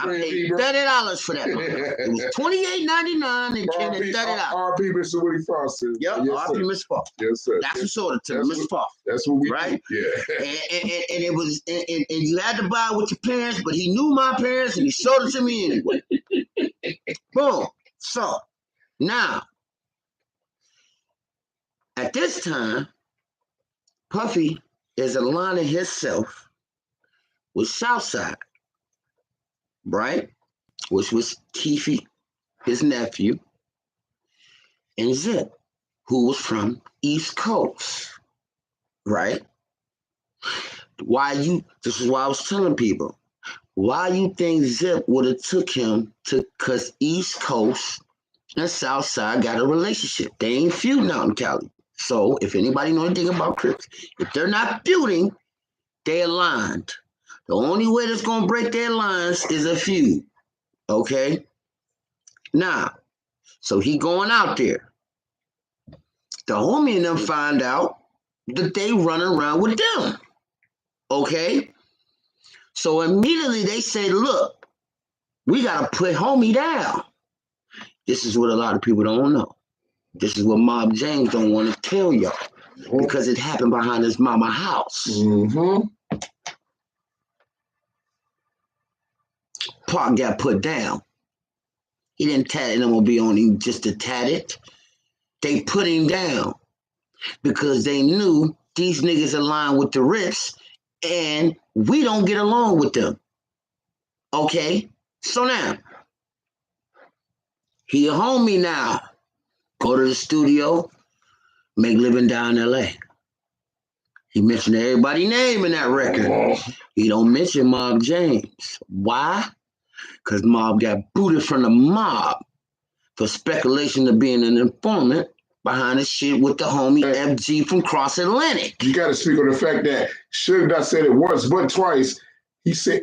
paid $30 for that one. It was $28.99 and came at $30. R.P. Mr. Willie Foster. Yep, yes, R.P. Mr. Foster. Yes, sir. That's what sold it to me, Mr. Foster. That's what we right. Do. Yeah. And it was and you had to buy it with your parents, but he knew my parents and he sold it to me anyway. Boom. So now. At this time, Puffy is aligning himself with Southside, right? Which was Keefy, his nephew, and Zip, who was from East Coast, right? This is why I was telling people, Why you think Zip would have took him to, cause East Coast and South Side got a relationship. They ain't feuding out in Cali. So if anybody know anything about Crips, if they're not feuding, they aligned. The only way that's gonna break their lines is a feud. Okay? Now, so he going out there. The homie and them find out that they running around with them. Okay? So immediately they say, look, we gotta put homie down. This is what a lot of people don't know. This is what Mob James don't want to tell y'all. Because it happened behind his mama house. Mm-hmm. Pac got put down. He didn't tat an MOB on him just to tat it. They put him down because they knew these niggas aligned with the Rips and we don't get along with them. Okay? So now, he a homie now. Go to the studio, make living down in LA. He mentioned everybody's name in that record. He don't mention Mob James. Why? Because Mob got booted from the mob for speculation of being an informant behind the shit with the homie FG from Cross Atlantic. You got to speak on the fact that Suge not said it once but twice. He said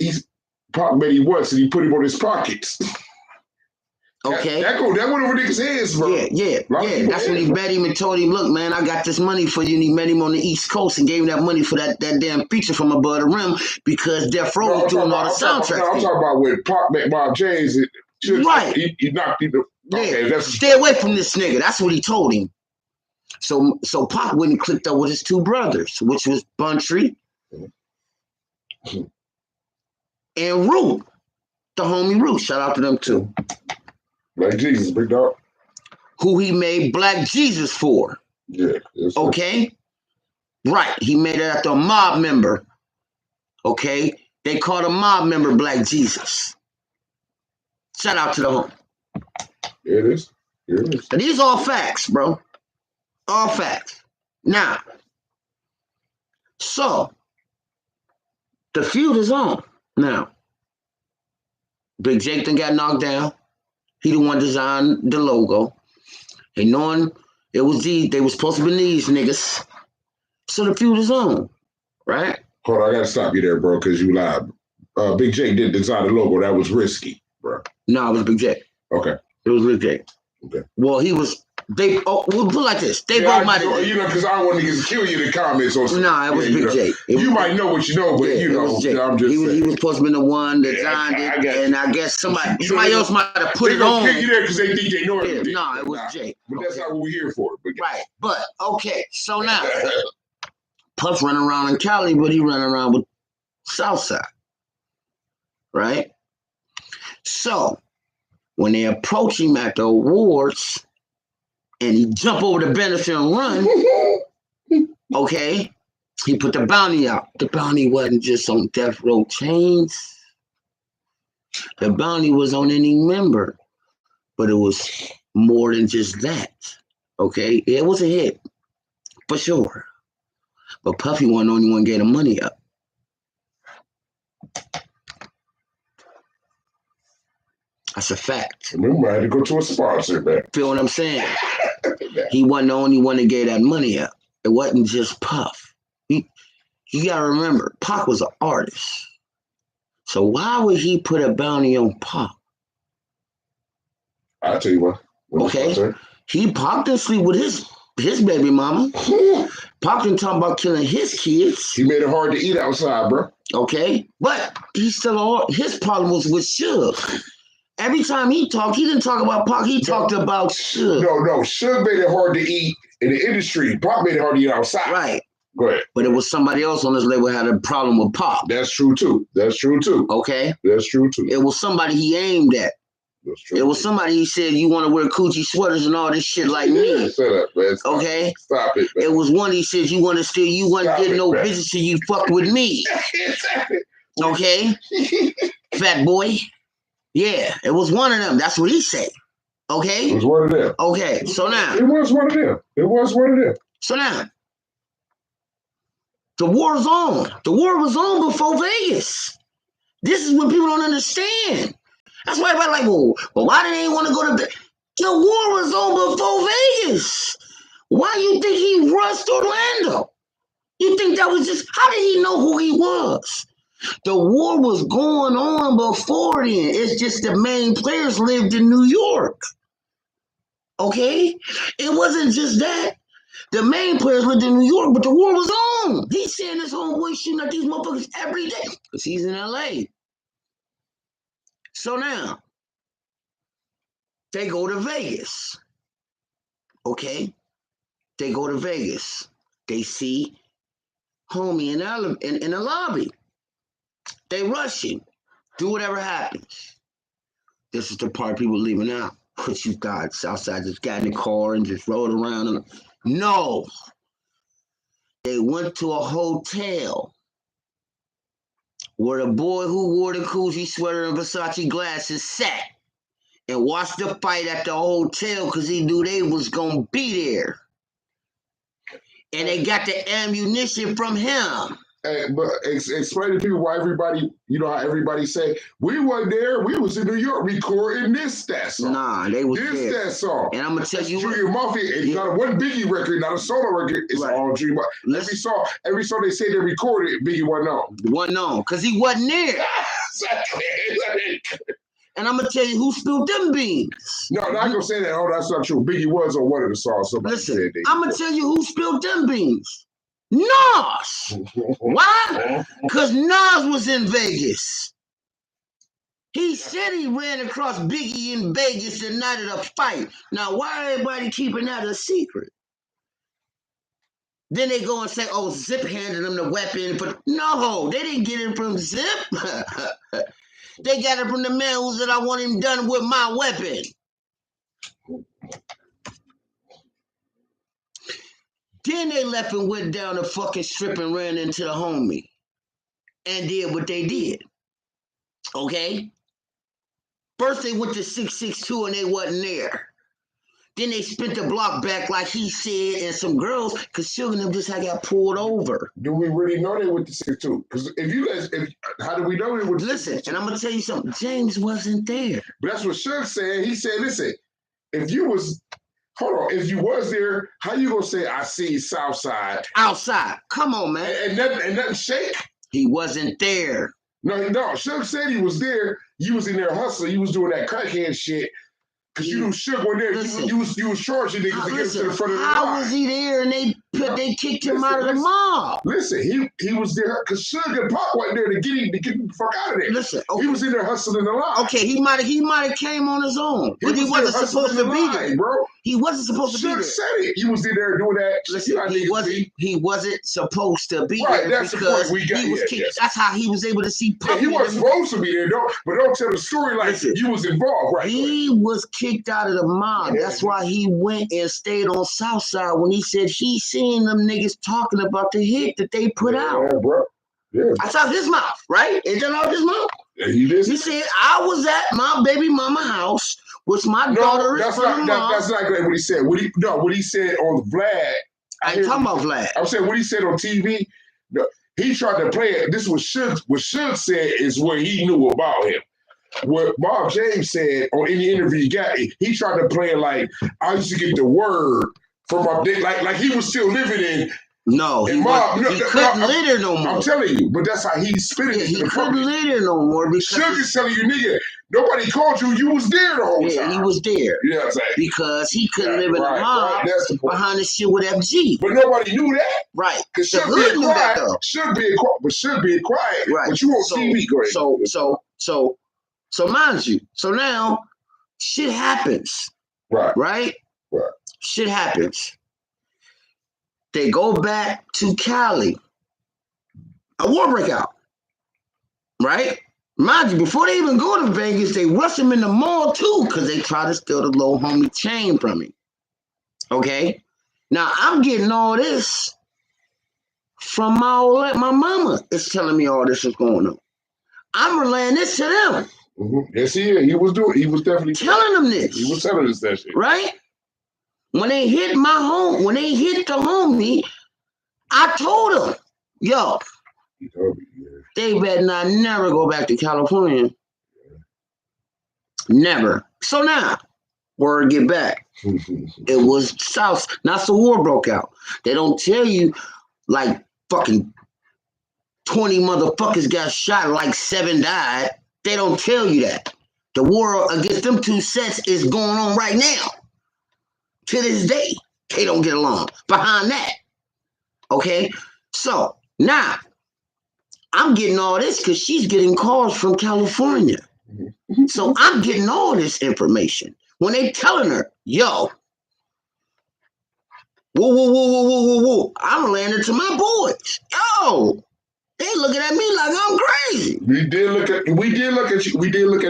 Pac made him once and he put him on his pockets. Okay. That went over niggas' heads, bro. Yeah. That's when he met him and told him, look, man, I got this money for you. And he met him on the East Coast and gave him that money for that damn feature from Above the Rim because Death Row was doing all the soundtracks. I'm talking about when Pac met Bob James. Right. He knocked him. Okay, stay away from this nigga. That's what he told him. So Pac went and clicked up with his two brothers, which was Buntry and Root, the homie Root. Shout out to them too. Black Jesus, big dog. Who he made Black Jesus for. Yeah. Okay? Right. He made it after a mob member. Okay? They called a mob member Black Jesus. Shout out to the home. It is. And these all facts, bro. All facts. Now, so the feud is on. Now, Big Jake done got knocked down. He the one designed the logo. And knowing it was they was supposed to be these niggas. So the feud is on, right? Hold on, I gotta stop you there, bro, because you lied. Big Jake did design the logo. That was risky, bro. No, it was Big Jake. Okay. It was Big Jake. Okay. Well, he was. We'll put it like this. They both might have. You know, because I don't want niggas to kill you in the comments. Nah, it was Big Jake. You might know what you know, but you know, I'm just saying. He was supposed to be the one that designed it, and I guess somebody else might have put it on. They kill you there because they think they know everything. No, it was Jake. But that's not what we're here for. Right. But okay, so now Puff running around in Cali, but he running around with Southside. Right? So when they approach him at the awards and he jump over the benefit and run, okay, he put the bounty out. The bounty wasn't just on Death Row Chains. The bounty was on any member, but it was more than just that. Okay, it was a hit for sure, but Puffy wasn't the only one getting money up. That's a fact. Remember, I had to go to a sponsor, man. Feel what I'm saying? He wasn't the only one that gave that money up. It wasn't just Puff. You gotta remember, Pac was an artist. So why would he put a bounty on Pac? I'll tell you what. Okay. Pac didn't sleep with his baby mama. Pac didn't talk about killing his kids. He made it hard to eat outside, bro. Okay. But his problem was with Suge. Every time he talked, he didn't talk about Pac. He talked about Suge. No. Suge made it hard to eat in the industry. Pac made it hard to eat outside. Right. Go ahead. But it was somebody else on this label had a problem with Pac. That's true too. Okay. That's true too. It was somebody he aimed at. That's true. It was somebody he said, you want to wear coochie sweaters and all this shit like me. Shut up, man. Okay? Stop it, man. It was one he said, you want to get no bitches till you fuck with me. Okay? Fat boy. Yeah, it was one of them. That's what he said. Okay? It was one of them. Okay, so now. It was one of them. So now. The war's on. The war was on before Vegas. This is what people don't understand. That's why everybody like, well, why did they want to go to Vegas? The war was on before Vegas. Why you think he rushed Orlando? You think that was just, how did he know who he was? The war was going on before then. It's just the main players lived in New York. Okay? It wasn't just that. The main players lived in New York, but the war was on. He's seeing this homeboy shooting at these motherfuckers every day because he's in LA. So now, they go to Vegas. Okay? They go to Vegas. They see homie in the lobby. They rush him. Do whatever happens. This is the part people leaving out. What you got? Southside just got in the car and just rode around. No. They went to a hotel where the boy who wore the Coogee sweater and Versace glasses sat and watched the fight at the hotel because he knew they was going to be there. And they got the ammunition from him. Hey, but explain to people why everybody, you know how everybody say, we weren't there, we was in New York recording that song. Nah, they was there. That song. And I'm going to tell you what. Junior Mafia, it's not a one Biggie record, not a solo record, it's all Junior Mafia. Every song they say they recorded, Biggie wasn't on. Wasn't on, because he wasn't there. And I'm going to tell you who spilled them beans. No, I'm not going to say that. Oh, that's not true. Biggie was on one of the songs. Listen, I'm going to tell you who spilled them beans. Nas. Why? Because Nas was in Vegas. He said he ran across Biggie in Vegas the night of the fight. Now, why everybody keeping that a secret? Then they go and say, oh, Zip handed him the weapon. But no, they didn't get it from Zip. They got it from the man who said, I want him done with my weapon. Then they left and went down the fucking strip and ran into the homie and did what they did. Okay? First they went to 662 and they wasn't there. Then they spent the block back like he said, and some girls, because Suge and them just had got pulled over. Do we really know they went to 662? Because if you guys, how do we know they went to 662? Listen, and I'm going to tell you something. James wasn't there. But that's what Suge said. He said, listen, if you was there, how you gonna say I see Southside outside? Come on, man. And nothing shake. He wasn't there. No. Suge said he was there. You was in there hustling. You was doing that crackhead shit. Cause you knew Suge went there. You was charging niggas to get him to the front of the line. How was he there and they kicked him out of the mob? Listen, he was there because Suge and Pop went there to get him the fuck out of there. Listen, okay. He was in there hustling the line. Okay, he might have came on his own, but he wasn't supposed to be there, bro. He wasn't supposed to be there. Suge said it. He was in there doing that. Listen, he wasn't supposed to be there that's because the point we got. He was kicked. That's how he was able to see Pop. Yeah, he wasn't supposed to be there, but don't tell the story like you was involved, right? He was kicked out of the mob. Yeah. That's why he went and stayed on Southside when he said he seen them niggas talking about the hit that they put out. Yeah, bro. Yeah. That's out his mouth, right? Is that out his mouth? Yeah, he said, I was at my baby mama house, which my daughter is from. That's not what he said. What he said on Vlad. I ain't talking about Vlad. I'm saying what he said on TV. No, he tried to play it. This is what Suge said is what he knew about him. What Bob James said on any interview he got, he tried to play it like I used to get the word from my day, like he was still living in. No, he couldn't litter no more. I'm telling you, but that's how he's spinning. He couldn't litter no more because Suge is telling you, nigga, nobody called you. You was there the whole time. Yeah, he was there. Yeah, exactly. Because he couldn't live in a mob behind the shit with FG. But nobody knew that. Right. Because Suge being quiet. Suge being quiet. Right. But you on TV, great. So mind you, so now shit happens. Right. Right? Right. Shit happens. They go back to Cali. A war breakout. Right? Mind you, before they even go to Vegas, they rush him in the mall too, because they try to steal the little homie chain from him. Okay? Now I'm getting all this from my mama is telling me all this is going on. I'm relaying this to them. Mm-hmm. Yes, he is. He was definitely telling them this. He was telling us that shit. Right? When they hit when they hit the homie, I told him, yo, they better not never go back to California. Never. So now, word get back. It was South. Not the war broke out. They don't tell you like fucking 20 motherfuckers got shot, like 7 died. They don't tell you that. The war against them two sets is going on right now. To this day, they don't get along. Behind that. Okay? So, now, I'm getting all this because she's getting calls from California. So, I'm getting all this information. When they telling her, yo, whoa, I'm landing to my boys. Yo, they looking at me like I'm crazy. We did look at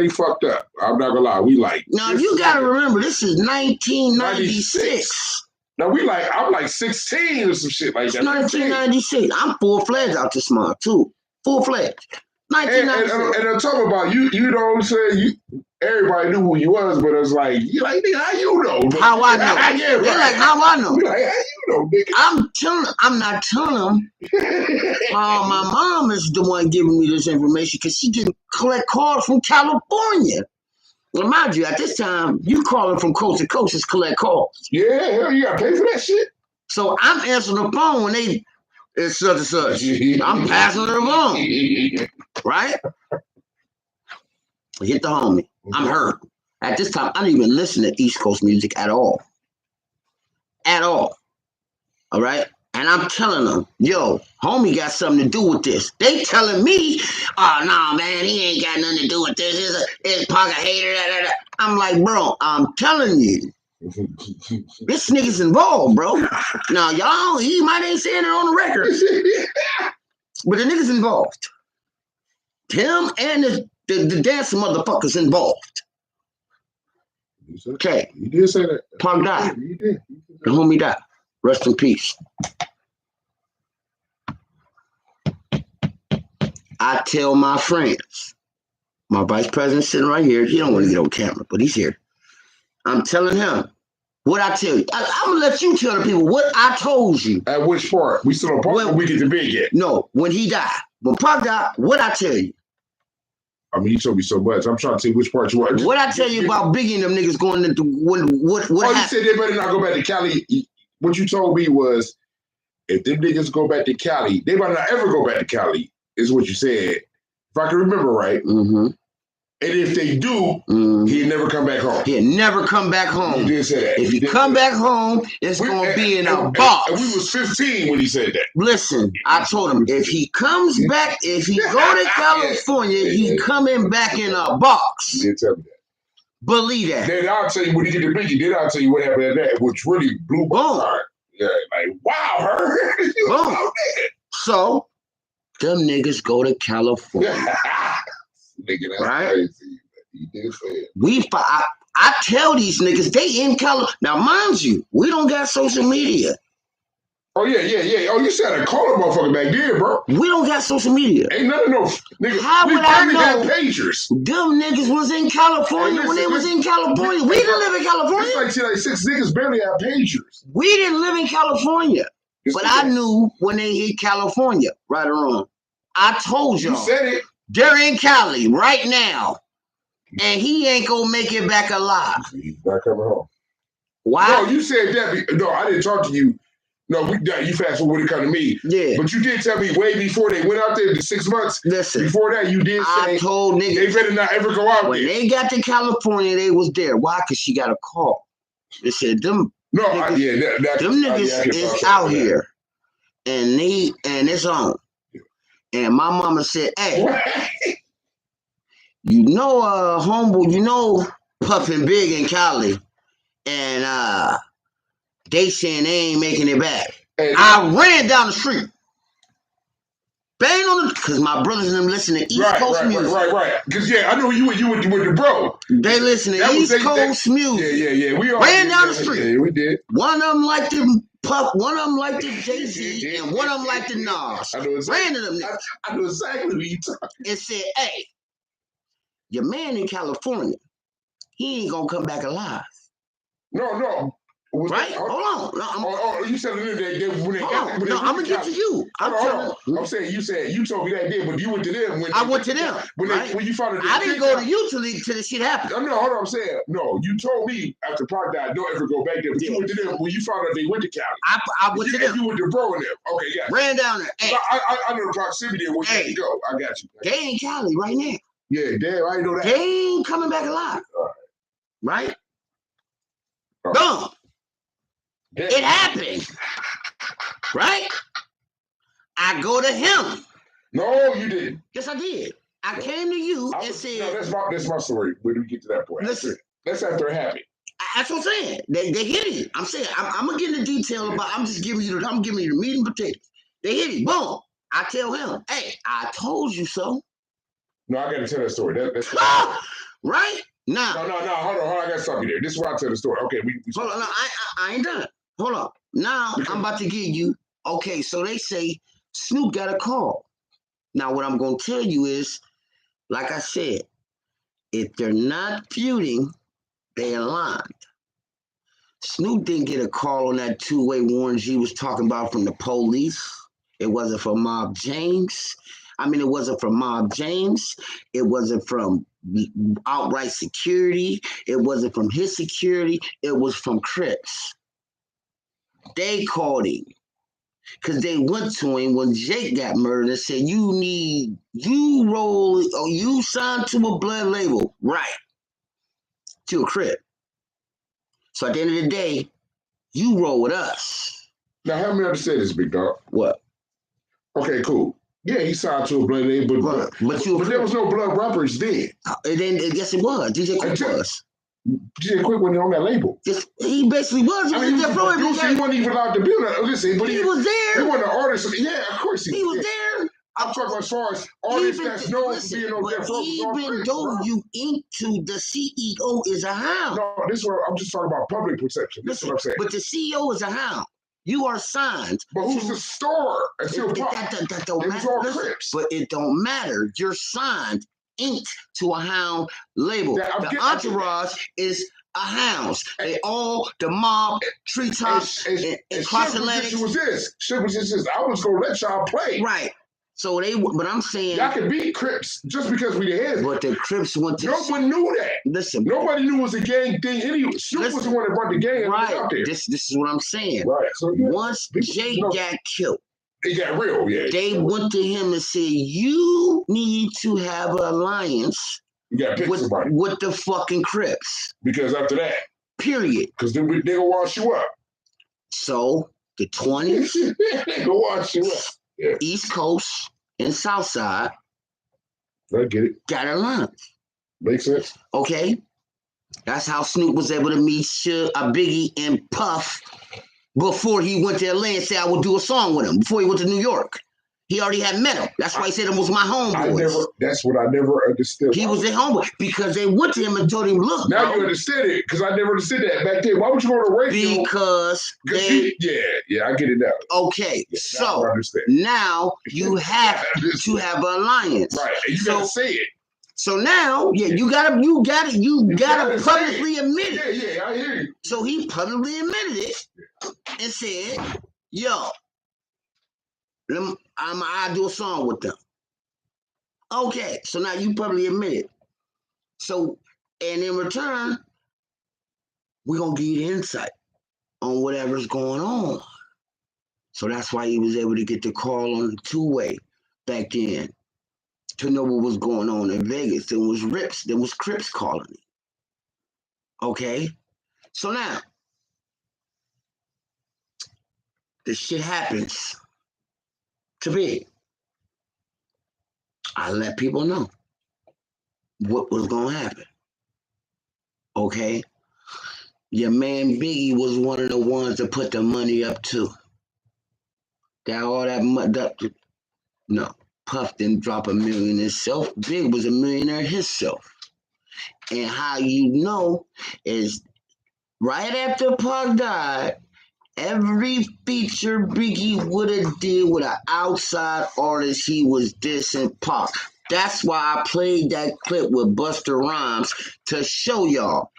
you fucked up. I'm not gonna lie. We like. Now you gotta remember, this is 1996. Now I'm like 16 or some shit like that. 1996. I'm full-fledged out this month too. Full-fledged. 1996. And I'm talking about you know what I'm saying? Everybody knew who you was, but it's like, nigga, how you know? How I know? Yeah, right. They're like, how I know? Like, how you know, nigga? I'm not telling them. My mom is the one giving me this information because she can collect calls from California. Well, mind you, at this time, you calling from coast to coast is collect calls. Yeah, hell, you gotta pay for that shit. So I'm answering the phone when it's such and such. I'm passing her the phone. Right? Hit the homie. I'm hurt. At this time, I don't even listen to East Coast music at all. At all. All right? And I'm telling them, yo, homie got something to do with this. They telling me, oh, no, man, he ain't got nothing to do with this. It's Parker hater. Da, da, da. I'm like, bro, I'm telling you. This nigga's involved, bro. Now, y'all, he might ain't saying it on the record. But the nigga's involved. Him and the dance motherfuckers involved. Okay. You did say that. Punk died. You did. The homie died. Rest in peace. I tell my friends, my vice president sitting right here. He don't want to get on camera, but he's here. I'm telling him what I tell you. I'm gonna let you tell the people what I told you. At which part? We still on Park or we get to big yet? No, when he died. When Park died, what I tell you? I mean, you told me so much. I'm trying to see which part you want. What I tell you about Biggie and them niggas going into what you happened? said they better not go back to Cali. What you told me was, if them niggas go back to Cali, they better not ever go back to Cali, is what you said. If I can remember right. Mm-hmm. And if they do, he'll never come back home. He'll never come back home. You did say that. If he come back home, it's going to be in a box. And we was 15 when he said that. Listen, I told him, if he comes back, if he go to California, he coming back in a box. You did tell me that. Believe that. Then I'll tell you when he get to Biggie, then I'll tell you what happened at that, which really blew my heart. Yeah, like, wow, her. Boom. So, them niggas go to California. Nigga, that's right? Crazy. He did say it. I tell these niggas, they in California. Now, mind you, we don't got social media. Oh, yeah. Oh, you said I called a motherfucker back then, bro. We don't got social media. Ain't nothing, no. Nigga, how would I know? Had pagers. Them niggas was in California when they was in California. We didn't live in California. It's like 6 niggas barely had pagers. We didn't live in California. But I knew when they hit California, right or wrong. I told y'all. You said it. They're in Cali right now. And he ain't gonna make it back alive. He's not coming home. Why? No, you said that. No, I didn't talk to you. No, you fast forward when it come to me. Yeah. But you did tell me way before they went out there, the 6 months. Listen. Before that, you did say I told niggas they better not ever go out when there. they got to California, they was there. Why? Because she got a call. They said them niggas is out here. And it's on. And my mama said, hey, you know homeboy, you know Puffin' Big in Cali. And they saying they ain't making it back. And I ran down the street. Bang on the, because my brothers and them listen to East Coast music. Right. Because, I know you went with the bro. They listen to East Coast music. Yeah. We all ran down the street. Yeah, we did. One of them liked the Puff, one of them liked the Jay-Z, and one of them liked the Nas. I know exactly, them I know exactly who you talking. It said, hey, your man in California, he ain't gonna come back alive. No. Right? Hold on. No, you said when they I'm gonna get to you. I'm saying you told me that day, but you went to them when I went to them. When you found out. I didn't go to you till the shit happened. No, hold on. I'm saying no. You told me after Pac died, don't ever go back there. But you went to them when you found out they went to Cali. I went to them. You went to Bro and them. Okay, yeah. Ran down there. Hey. I know the proximity of where you had to go. I got you. They ain't Cali right now. Yeah, damn, I know that. They ain't coming back alive. Right? Boom. It happened. Right? I go to him. No, you didn't. Yes, I did. I came to you and said... No, that's my story. When we get to that point. Listen. That's after it happened. That's what I'm saying. They hit him. I'm saying, I'm going to get into detail about... I'm giving you the meat and potatoes. They hit him. Boom. I tell him, hey, I told you so. No, I got to tell that story. That's right? Now. No. Hold on. I got to stop you there. This is where I tell the story. Okay, hold on. No, I ain't done. Hold on. Now, I'm about to give you... Okay, so they say Snoop got a call. Now, what I'm going to tell you is, like I said, if they're not feuding, they aligned. Snoop didn't get a call on that two-way Warren G was talking about from the police. It wasn't from Mob James. It wasn't from Mob James. It wasn't from outright security. It wasn't from his security. It was from Crips. They called him. Because they went to him when Jake got murdered and said, you signed to a blood label. Right. To a Crip. So at the end of the day, you roll with us. Now, help me understand this, big dog. What? Okay, cool. Yeah, he signed to a blood label, but there was no blood rappers then. Yes, it was. DJ Quick was. DJ Quick wasn't on that label. He basically was. He wasn't even allowed to be on that. Listen, but he was there. He wasn't an artist. Yeah, of course he was there. I'm talking about as far as artists that's known for being on that road. Even though you into the CEO is a hound. No, this is what I'm just talking about public perception. This is what I'm saying. But the CEO is a hound. You are signed. But who's the store? That don't matter. But it don't matter. You're signed, inked to a hound label. The entourage is a hounds. They all the mob, treetops, and cross Atlantic. Was this? Shit was this. I was gonna let y'all play. Right. So but I'm saying y'all can beat Crips just because we the heads. But the Crips went to. Nobody knew that. Listen, nobody knew it was a gang thing. Anyway, Snoop was the one that brought the gang out there. This is what I'm saying. Right. So once Jay got killed, it got real. Yeah. They went to him and said, "You need to have an alliance with the fucking Crips." Because after that, period. Because they gonna wash you up. So the 20s, they gonna wash you up. Yeah. East Coast and South Side. I get it. Got a alliance. Makes sense. Okay. That's how Snoop was able to meet Biggie and Puff before he went to LA and said I would do a song with him. Before he went to New York. He already had met him. That's why he said it was my homeboy. That's what I never understood. He was their homeboy because they went to him and told him, look. Now you understand it because I never understood that back then. Why would you go to radio? Because yeah, I get it now. Okay, so now you have to have an alliance. Right, and you gotta say it. So now, you gotta publicly admit it. Yeah, I hear you. So he publicly admitted it and said, yo, I'll do a song with them. Okay, so now you publicly admit it. So, and in return, we're going to give you the insight on whatever's going on. So that's why he was able to get the call on the two-way back then to know what was going on in Vegas. There was Crips calling me. Okay? So now, this shit happens to be. I let people know what was going to happen. Okay? Your man Biggie was one of the ones that put the money up too. No, Puff didn't drop $1 million himself. Big was a millionaire himself. And how you know is right after Puff died, every feature Biggie would have did with an outside artist, he was dissing Pac. That's why I played that clip with Busta Rhymes to show y'all,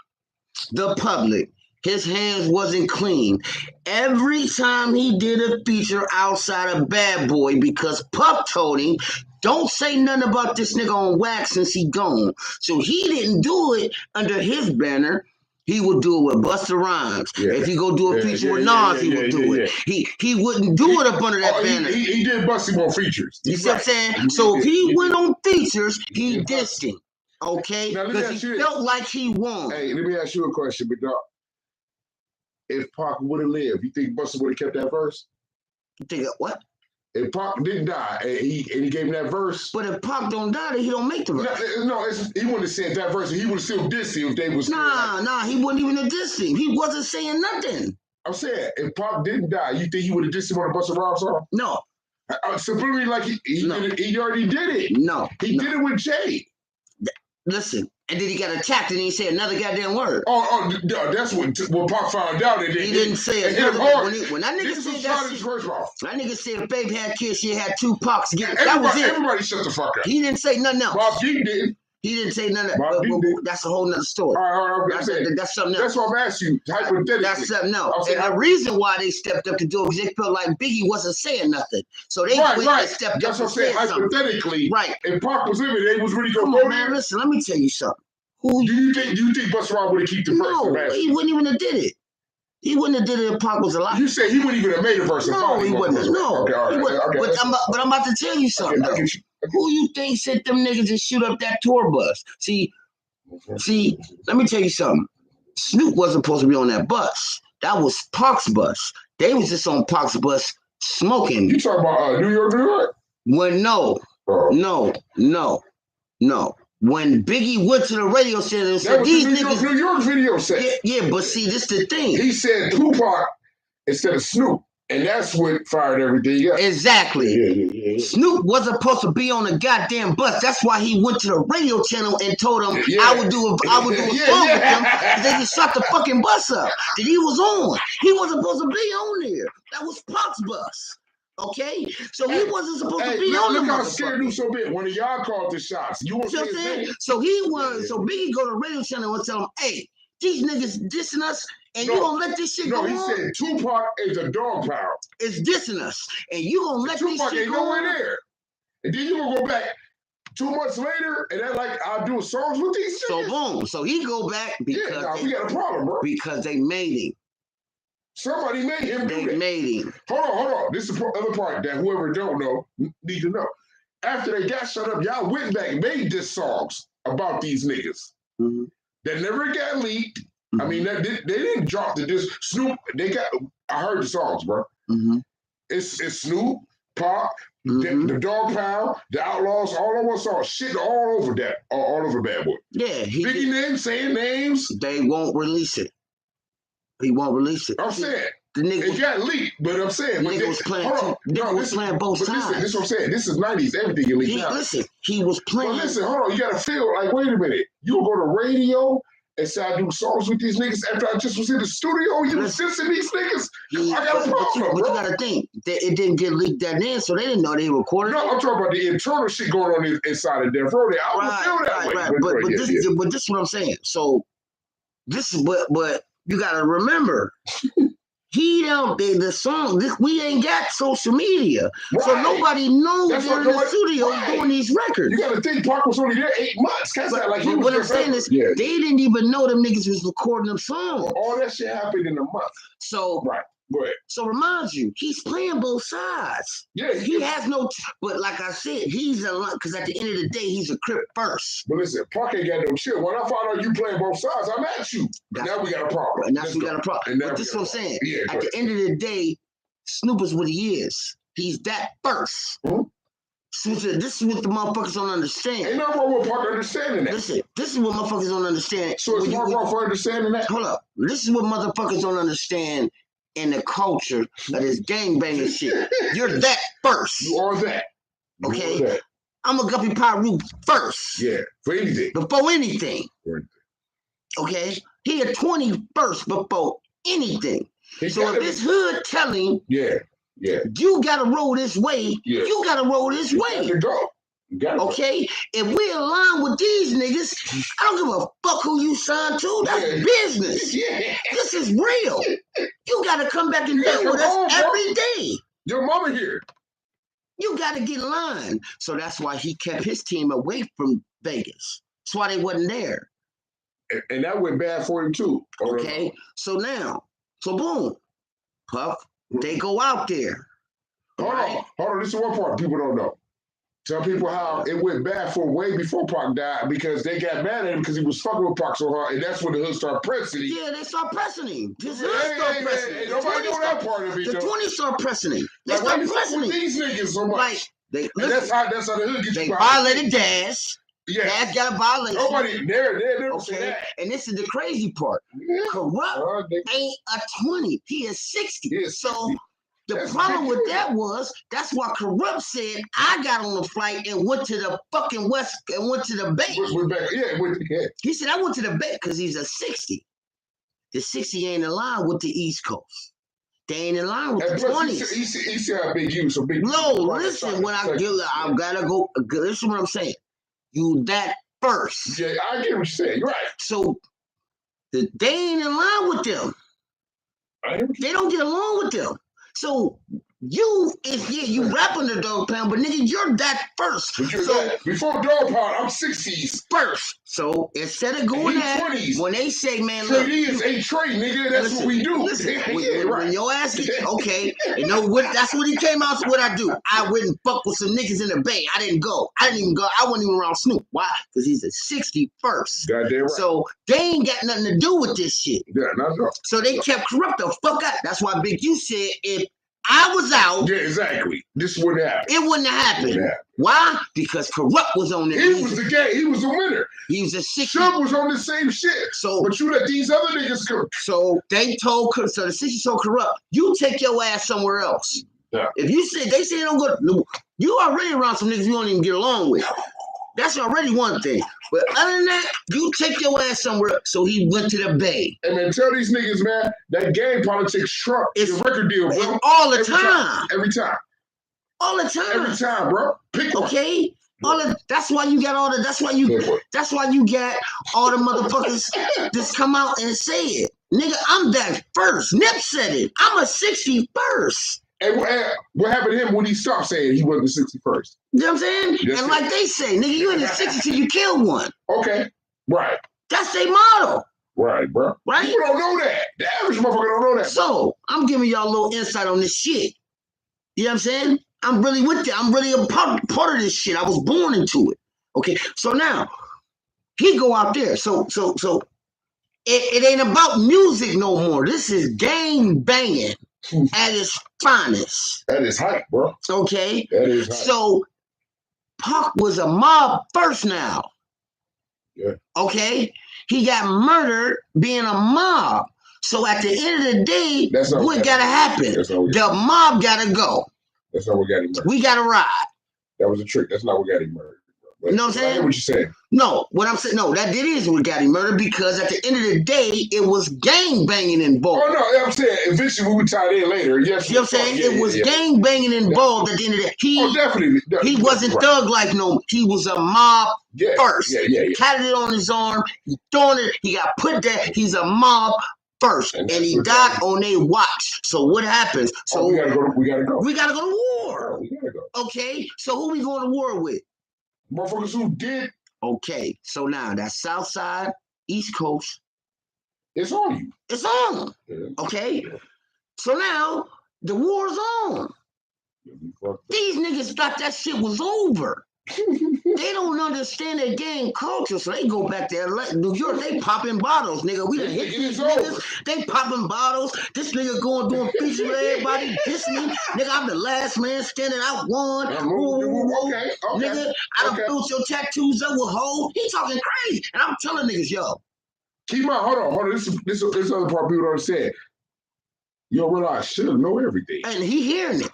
the public, His hands wasn't clean. Every time he did a feature outside of Bad Boy, because Puff told him, don't say nothing about this nigga on wax since he gone. So he didn't do it under his banner. He would do it with Busta Rhymes. Yeah. If he go do a feature with Nas, he would do it. He wouldn't do it up under that banner. He did Busty more features. You see what I'm saying? So if he went on features, he dissed him. Okay? Because he felt like he won. Hey, let me ask you a question, big dog. If Pac would have lived, you think Busta would have kept that verse? You think what? If Pac didn't die and he gave him that verse. But if Pac don't die, then he don't make the verse. No, he wouldn't have said that verse. He would have still dissed him if they was. Nah, he wouldn't even have dissed him. He wasn't saying nothing. I'm saying, if Pac didn't die, you think he would have dissed him on a Busta Rhymes song? No. Simply like he already did it. No. He did it with Jay. Listen, and then he got attacked and he said another goddamn word. That's when Pac found out. He didn't say it. When that nigga said that shit, that nigga said if Babe had kids, she had 2 Pacs. That was it. Everybody shut the fuck up. He didn't say nothing else. Bob Deep didn't. He didn't say nothing else. That's a whole nother story. All right, that's something else. That's what I'm asking you, hypothetically. That's something else. And the reason why they stepped up to do it because they felt like Biggie wasn't saying nothing. So they went and stepped up and said something. Hypothetically, right. If Pac was living, they was really going to go man, listen, let me tell you something. Do you think Busta Rhymes would have kept the verse? No, he wouldn't even have did it. He wouldn't have did it if Pac was alive. You said he wouldn't even have made a verse. No, he wouldn't have. No. Okay, all right. But I'm about to tell you something. Who you think sent them niggas to shoot up that tour bus? See, let me tell you something. Snoop wasn't supposed to be on that bus. That was Pac's bus. They was just on Pac's bus smoking. You talking about New York? Well, no. When Biggie went to the radio station and said, these niggas. New York video set. Yeah, but see, this the thing. He said Tupac instead of Snoop. And that's what fired everything up. Exactly. Yeah. Snoop wasn't supposed to be on the goddamn bus. That's why he went to the radio channel and told them I would do a song with them because they just shut the fucking bus up that he was on. He wasn't supposed to be on there. That was Pac's bus. Okay? So he wasn't supposed to be on the bus. Look how scared you so big. One of y'all called the shots. You want to say So Biggie go to the radio channel and tell him, hey, these niggas dissing us. And you gonna let this shit go on? No, he said Tupac is a dog pound. It's dissing us. And you gonna let this shit go on? There. And then you gonna go back 2 months later and they're like, I'll do songs with these niggas. So boom. So he go back because we got a problem, bro. Because they made him. Somebody made him do that. They made him. Hold on. This is the other part that whoever don't know need to know. After they got shut up, y'all went back and made diss songs about these niggas. Mm-hmm. That never got leaked. I mean, they didn't drop the disc. Snoop, I heard the songs, bro. Mm-hmm. It's Snoop, Pac, the Dog Pound, the Outlaws, all of us saw shit all over that, all over Bad Boy. Yeah. Biggie names, saying names. They won't release it. He won't release it. I'm saying. The nigga it got leaked, but I'm saying. The nigga was playing. Was playing both sides. This is what I'm saying. This is 90s. Everything leaked out. Listen, he was playing. But listen, hold on. You got to feel like, wait a minute. You go to radio and say I do songs with these niggas after I just was in the studio. You was dissing these niggas. I got a problem, but you got to think that it didn't get leaked that in, so they didn't know they recorded. No, I'm talking about the internal shit going on inside of Death Row. I would feel that way. Right. But this is what I'm saying. So this is but you got to remember. The song, we ain't got social media. Right. So nobody knows they're in the studio doing these records. You got to think Pac was only there 8 months. What I'm saying is, they didn't even know them niggas was recording them songs. All that shit happened in a month. So, right. Go ahead. So remind you, he's playing both sides. Yeah. He has no, but like I said, he's a lot, because at the end of the day, he's a Crip first. But listen, Pac ain't got no chill. When I found out you playing both sides, I'm at you. Now we got a problem. And that's we got a problem. But this is what I'm saying. Yeah, at the end of the day, Snoop is what he is. He's that first. Mm-hmm. So this is what the motherfuckers don't understand. Ain't nothing wrong with Pac understanding that. Listen, this is what motherfuckers don't understand. So it's not wrong for understanding that? Hold up. This is what motherfuckers don't understand in the culture of this gangbanging shit. You're that first. You are that. Okay? I'm a Guppy Pyru first. Yeah, for anything. Before anything. Okay? He a 21st before anything. So if his hood telling you gotta roll this way, you gotta roll this way. You go. Okay? If we align with these niggas, I don't give a fuck who you sign to. That's business. Yeah. This this is real. You got to come back and deal with us every day. Your mama here. You got to get in line. So that's why he kept his team away from Vegas. That's why they wasn't there. And that went bad for him too. Okay, so boom, Puff, they go out there. Hold on. This is one part people don't know. Tell people how it went bad for him way before Pac died because they got mad at him because he was fucking with Pac so hard, and that's when the hood started pressing him. Yeah, they start pressing him. Nobody know that part of it. The 20 start pressing him. They Like, start why you pressing fucking him. with these niggas so much? Like, that's how the hood gets they you. violated Dash. Yeah. Dash got a violation. Nobody never say that. And this is the crazy part. Yeah. Corrupt ain't a 20. He is 60. He is 60. So the problem with that was that's why Corrupt said I got on the flight and went to the fucking West and went to the Bay. He said I went to the Bay because he's a 60. The 60 ain't in line with the East Coast. They ain't in line with the 20s. He said how big you, so big. No, listen, when I gotta go. Listen what I'm saying. You that first. Yeah, I get what you're saying. You're right. So they ain't in line with them. They don't get along with them. So you rapping the Dog Pound, but nigga, you're that first. Before Dog Pound, I'm 60s first. So instead of going at 20s. When they say, man, Trade look, is a trade, nigga. That's what we do. Listen, Yeah, when your ass gets okay, you know what? That's what he came out. What I do? I went and fuck with some niggas in the Bay. I didn't go. I wasn't even around Snoop. Why? Because he's a 61st. Goddamn right. So they ain't got nothing to do with this shit. Yeah, not at all. So they kept Corrupt the fuck out. That's why Big U said if I was out. Yeah, exactly. This wouldn't happen. It wouldn't have happened. Why? Because Corrupt was on there. He was the guy. He was the winner. He was a 60. Suge was on the same shit. So, but you let these other niggas come. So they told, so the 60 told Corrupt, you take your ass somewhere else. Yeah. If you say they say don't go, you already around some niggas you don't even get along with. That's already one thing. But other than that, you take your ass somewhere. So he went to the Bay. And man, tell these niggas, man, that game politics trump the record deal, bro. All the time. Every time. All the time. Every time, bro. Pick one. Okay? That's why you got all the that's why you got all the motherfuckers just come out and say it. Nigga, I'm that first. Nip said it. I'm a 61st. And what happened to him when he stopped saying he wasn't the 61st? You know what I'm saying? Yes, and like they say, nigga, you in the 60s till you kill one. Okay. Right. That's their motto. Right, bro. Right? People don't know that. The average motherfucker don't know that. So, I'm giving y'all a little insight on this shit. You know what I'm saying? I'm really with it. I'm really a part of this shit. I was born into it. Okay? So now, he go out there. So it ain't about music no more. This is gang banging at its finest. That is hype, bro. Okay? That is hype. So, Pac was a mob first now. Yeah. Okay? He got murdered being a mob. So at the end of the day, what gotta happen? The mob gotta go. That's not what got him murdered. We gotta ride. That was a trick. That's not what got him murdered. You know what I'm saying? I hear what you're saying. No, what I'm saying, no, that is what got him murdered because at the end of the day, it was gang banging involved. Oh, no, I'm saying eventually we would tie in later. Yes, you know what I'm saying? It was gang banging involved at the end of the day. Definitely. He wasn't thug like no, he was a mob first. Yeah. He had it on his arm, he throwing it, he got put there, he's a mob first, and he died on their watch. So what happens? So we gotta go. We gotta go to war. We gotta go. Okay, so who we going to war with? Motherfuckers who did. Okay, so now that's South Side, East Coast. It's on you. It's on. Yeah. Okay, so now the war's on. These niggas thought that shit was over. They don't understand their gang culture, so they go back to LA, New York. They popping bottles, nigga. We done hit these niggas. They popping bottles. This nigga going doing features with everybody. This me, nigga. I'm the last man standing. I won. Okay. Nigga, I done filled your tattoos up with hoes. He talking crazy, and I'm telling niggas, yo. Keep on. Hold on. This other part people don't understand. You don't realize Suge know everything, and he hearing it.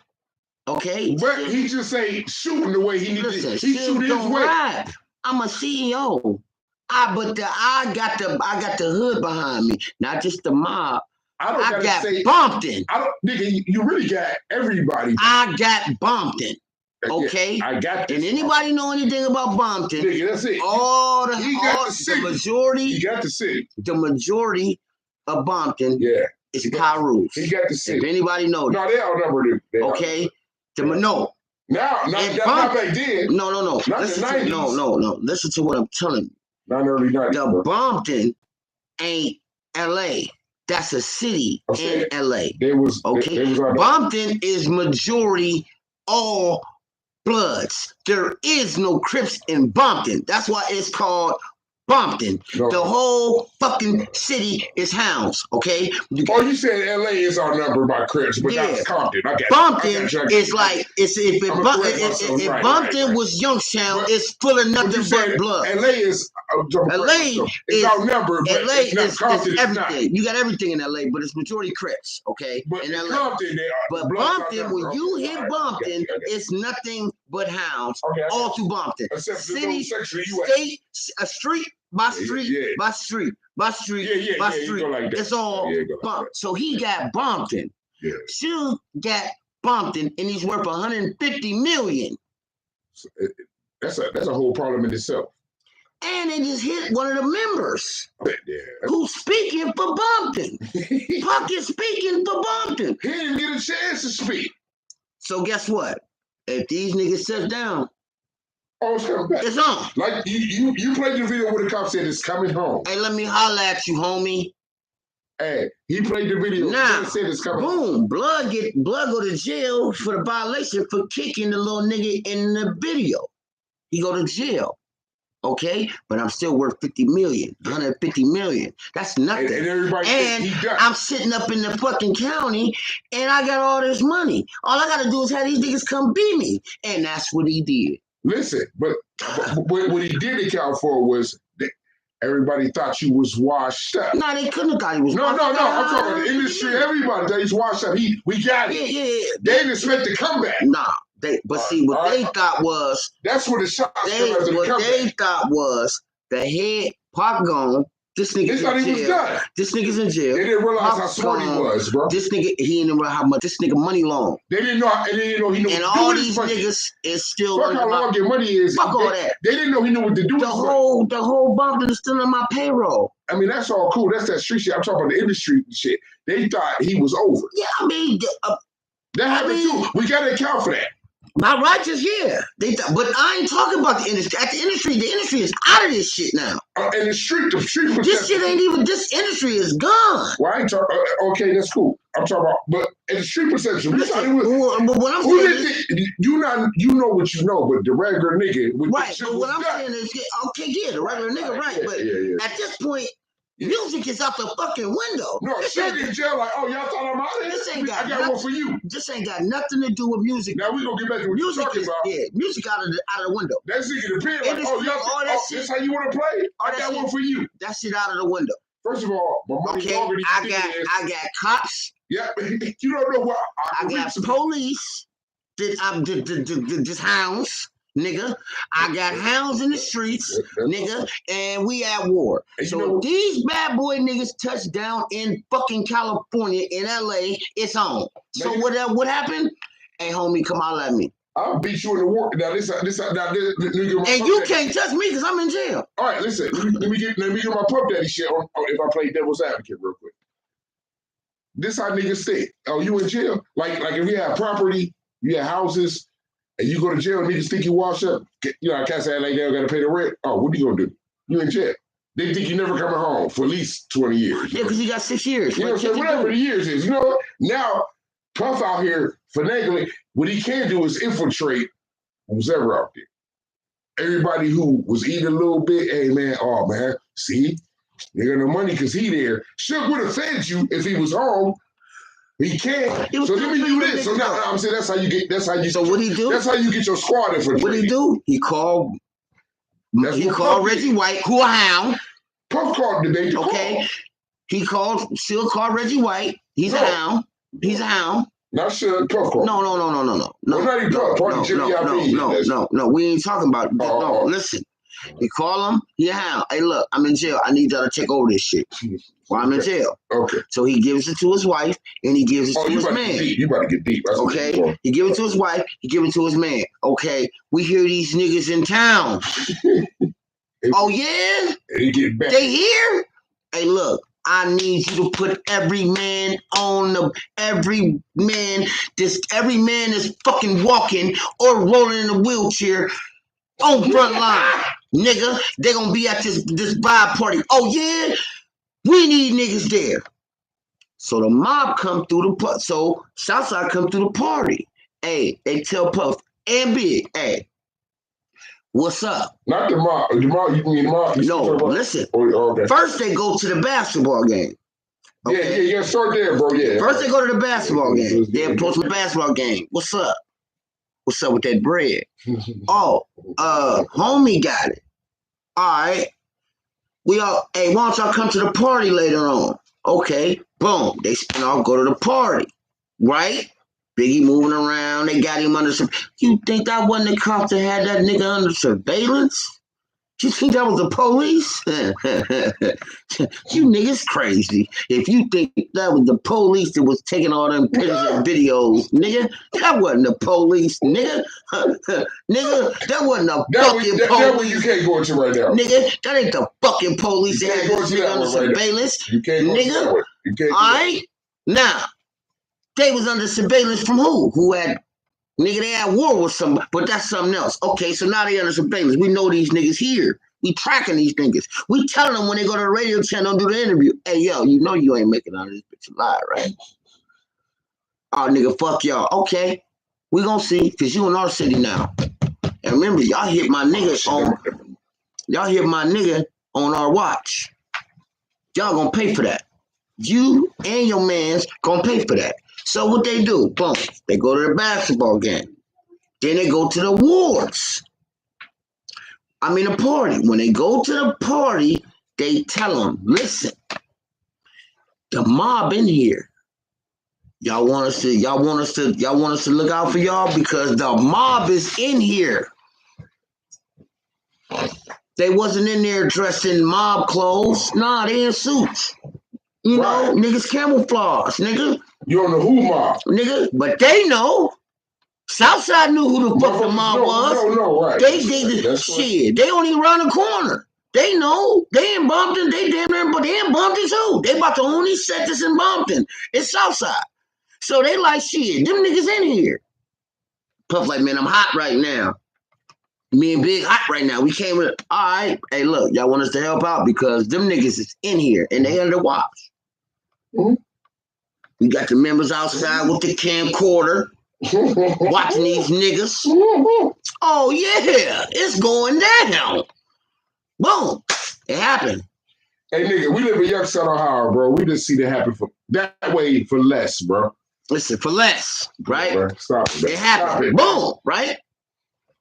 Okay, but he just ain't shooting the way he needs to. He shoot his way. Rap. I'm a CEO. I got the hood behind me, not just the mob. I got Bompton. Nigga, you really got everybody. I got Bompton. Okay, I got this. And anybody know anything about Bompton? Nigga, that's it. The majority. You got the city. The majority of Bompton is Kyrus. He got the city. If anybody knows. No, they outnumbered him. Okay? No. Now, not back then. No. Not in the 90s. No. Listen to what I'm telling you. Not early 90s. The Bompton ain't LA. That's a city in LA. Bompton is majority all Bloods. There is no Crips in Bompton. That's why it's called Bompton. No. The whole fucking city is Hounds, okay? You said LA is our number by Crips, but that's Compton. Bompton is like, if Bompton was Youngstown, it's full of nothing but blood. LA is outnumbered, but LA it's Compton, is everything. You got everything in LA, but it's majority Crips, okay? But in LA. Compton, but Bompton, when you hit Bompton, it's nothing but Hounds all through Bompton. City, state, a street, by street, by street. It's all Bompton. So he got Bompton. Suge got Bompton, and he's worth $150 million. That's a whole problem in itself. And they just hit one of the members who's speaking for Bompton. Puck is speaking for Bompton. He didn't get a chance to speak. So guess what? If these niggas sit down, it's coming back. It's on. Like you played the video where the cop said it's coming home. Hey, let me holler at you, homie. Hey, he played the video. Now, said it's coming boom, home. Blood go to jail for the violation for kicking the little nigga in the video. He go to jail. Okay, but I'm still worth $150 million. That's nothing. And I'm sitting up in the fucking county, and I got all this money. All I gotta do is have these niggas come beat me, and that's what he did. Listen, but what he did account for was that everybody thought you was washed up. No, they couldn't have thought he was washed No. up. I'm talking about the industry. Everybody thought he was washed up. We got it. Yeah. They didn't expect to come back. Nah. They thought was that's what the shots. They thought was the head Pop gone. This nigga. They thought he was done. This nigga's in jail. They didn't realize how smart he was, bro. This nigga, he didn't know how much this nigga money long. They didn't know. He knew. And all these niggas is still. Fuck how long your money is. Fuck all that. They didn't know he knew what to do. The whole Bompton is still on my payroll. I mean, that's all cool. That's that street shit. I'm talking about the industry shit. They thought he was over. Yeah, I mean, that happened too. We gotta account for that. My righteous, yeah. But I ain't talking about the industry. The industry is out of this shit now. And the street this shit ain't even, this industry is gone. Well, I ain't talking, okay, that's cool. I'm talking about, but in the street perception, but what I'm saying you know what you know, but the regular nigga. Right, but what I'm saying is, okay, yeah, the regular nigga, right, but at this point, music is out the fucking window. No, shit in jail like, oh, y'all thought I'm out of here? I got one for you. This ain't got nothing to do with music. Now we gonna get back to what you're talking about. Yeah, music out of the window. That shit can appear like, oh, y'all this how you want to play? I got one for you. That shit out of the window. First of all, my money longer than I got cops. Yeah, you don't know what I got police. Just hounds. Nigga, I got hounds in the streets, nigga, and we at war. So these bad boy niggas touch down in fucking California, in LA, it's on. So what happened? Hey, homie, come out at me. I'll beat you in the war. Now this nigga. And you can't touch me because I'm in jail. All right, listen. Let me get my Puff Daddy shit on if I play devil's advocate real quick. This how niggas say, oh, you in jail? Like if you have property, you have houses, and you go to jail and niggas think you wash up, you know, I can't say like they don't gotta pay the rent. Oh, what are you gonna do? You in jail. They think you never coming home for at least 20 years. Yeah, because you got 6 years. You know what I'm saying? Whatever the years is. You know what? Now, Puff out here finagling, what he can do is infiltrate who's ever out there. Everybody who was eating a little bit, hey man, oh man, see? They got no money because he there. Suge would have fed you if he was home. He can't. So let me do this. So now I'm saying that's how you get. So what he do? That's how you get your squad infiltrated. What he do? He called Reggie White, who a hound. Puff called the baby. Okay. He still called Reggie White. He's a hound. He's a hound. Not sure Puff called. No. Not even Puff. No. We ain't talking about. No, listen. He call him, he a hound. Hey, look, I'm in jail. I need y'all to take over this shit. Well, I'm in jail. Okay. So he gives it to his wife, and he gives it to his man. You about to get deep. That's okay. He give it to his wife. He give it to his man. Okay. We hear these niggas in town. Oh yeah. They get back. They here. Hey, look. I need you to put every man that's fucking walking or rolling in a wheelchair on front line. Nigga, they gonna be at this vibe party. Oh yeah, we need niggas there. So the mob come through so Southside come through the party. Hey, they tell Puff and Big, hey, what's up? Not the mob. The mob, you mean the mob? No, listen. Okay. First they go to the basketball game. Okay? Yeah, start there, bro. Yeah. First they go to the basketball game. They approach the basketball game. What's up? What's up with that bread? Oh, homie got it. All right. Hey, why don't y'all come to the party later on? Okay, boom. They spin off, go to the party. Right? Biggie moving around. They got him under You think that wasn't the cops that had that nigga under surveillance? You think that was the police? You niggas crazy. If you think that was the police that was taking all them pictures and videos, nigga, that wasn't the police, nigga. Nigga, that wasn't the fucking police. That one you can't go into right now. Nigga, that ain't the fucking police that had this nigga under surveillance. You can't go nigga. All right? Now, they was under surveillance from who? Who had... Nigga, they at war with somebody, but that's something else. Okay, so now they under surveillance. We know these niggas here. We tracking these niggas. We telling them when they go to the radio channel and do the interview, hey, yo, you know you ain't making out of this bitch alive, right? Oh, nigga, fuck y'all. Okay, we gonna see, because you in our city now. And remember, y'all hit my nigga on our watch. Y'all gonna pay for that. You and your mans gonna pay for that. So what they do, boom, they go to the basketball game. Then they go to the awards. The party. When they go to the party, they tell them, listen, the mob in here. Y'all want us to look out for y'all because the mob is in here. They wasn't in there dressed in mob clothes. Nah, they in suits. You know, niggas camouflage, nigga. You don't know who mob. Nigga, but they know. Southside knew who the fuck the mob was. No, right. They shit. They only around the corner. They know. They in Bumpton. They damn near, but they in Bumpton too. They about to only set this in Bumpton. It's Southside. So they like, shit, them niggas in here. Puff like, man, I'm hot right now. Me and Big hot right now. We came with, all right, hey, look, y'all want us to help out because them niggas is in here and they under watch. Mm-hmm. We got the members outside with the camcorder watching these niggas. Oh, yeah, it's going down. Boom. It happened. Hey, nigga, we live in Youngstown, Ohio, bro. We just see that happen that way for less, bro. Listen, for less, right? Bro, stop it. It happened. Boom, right?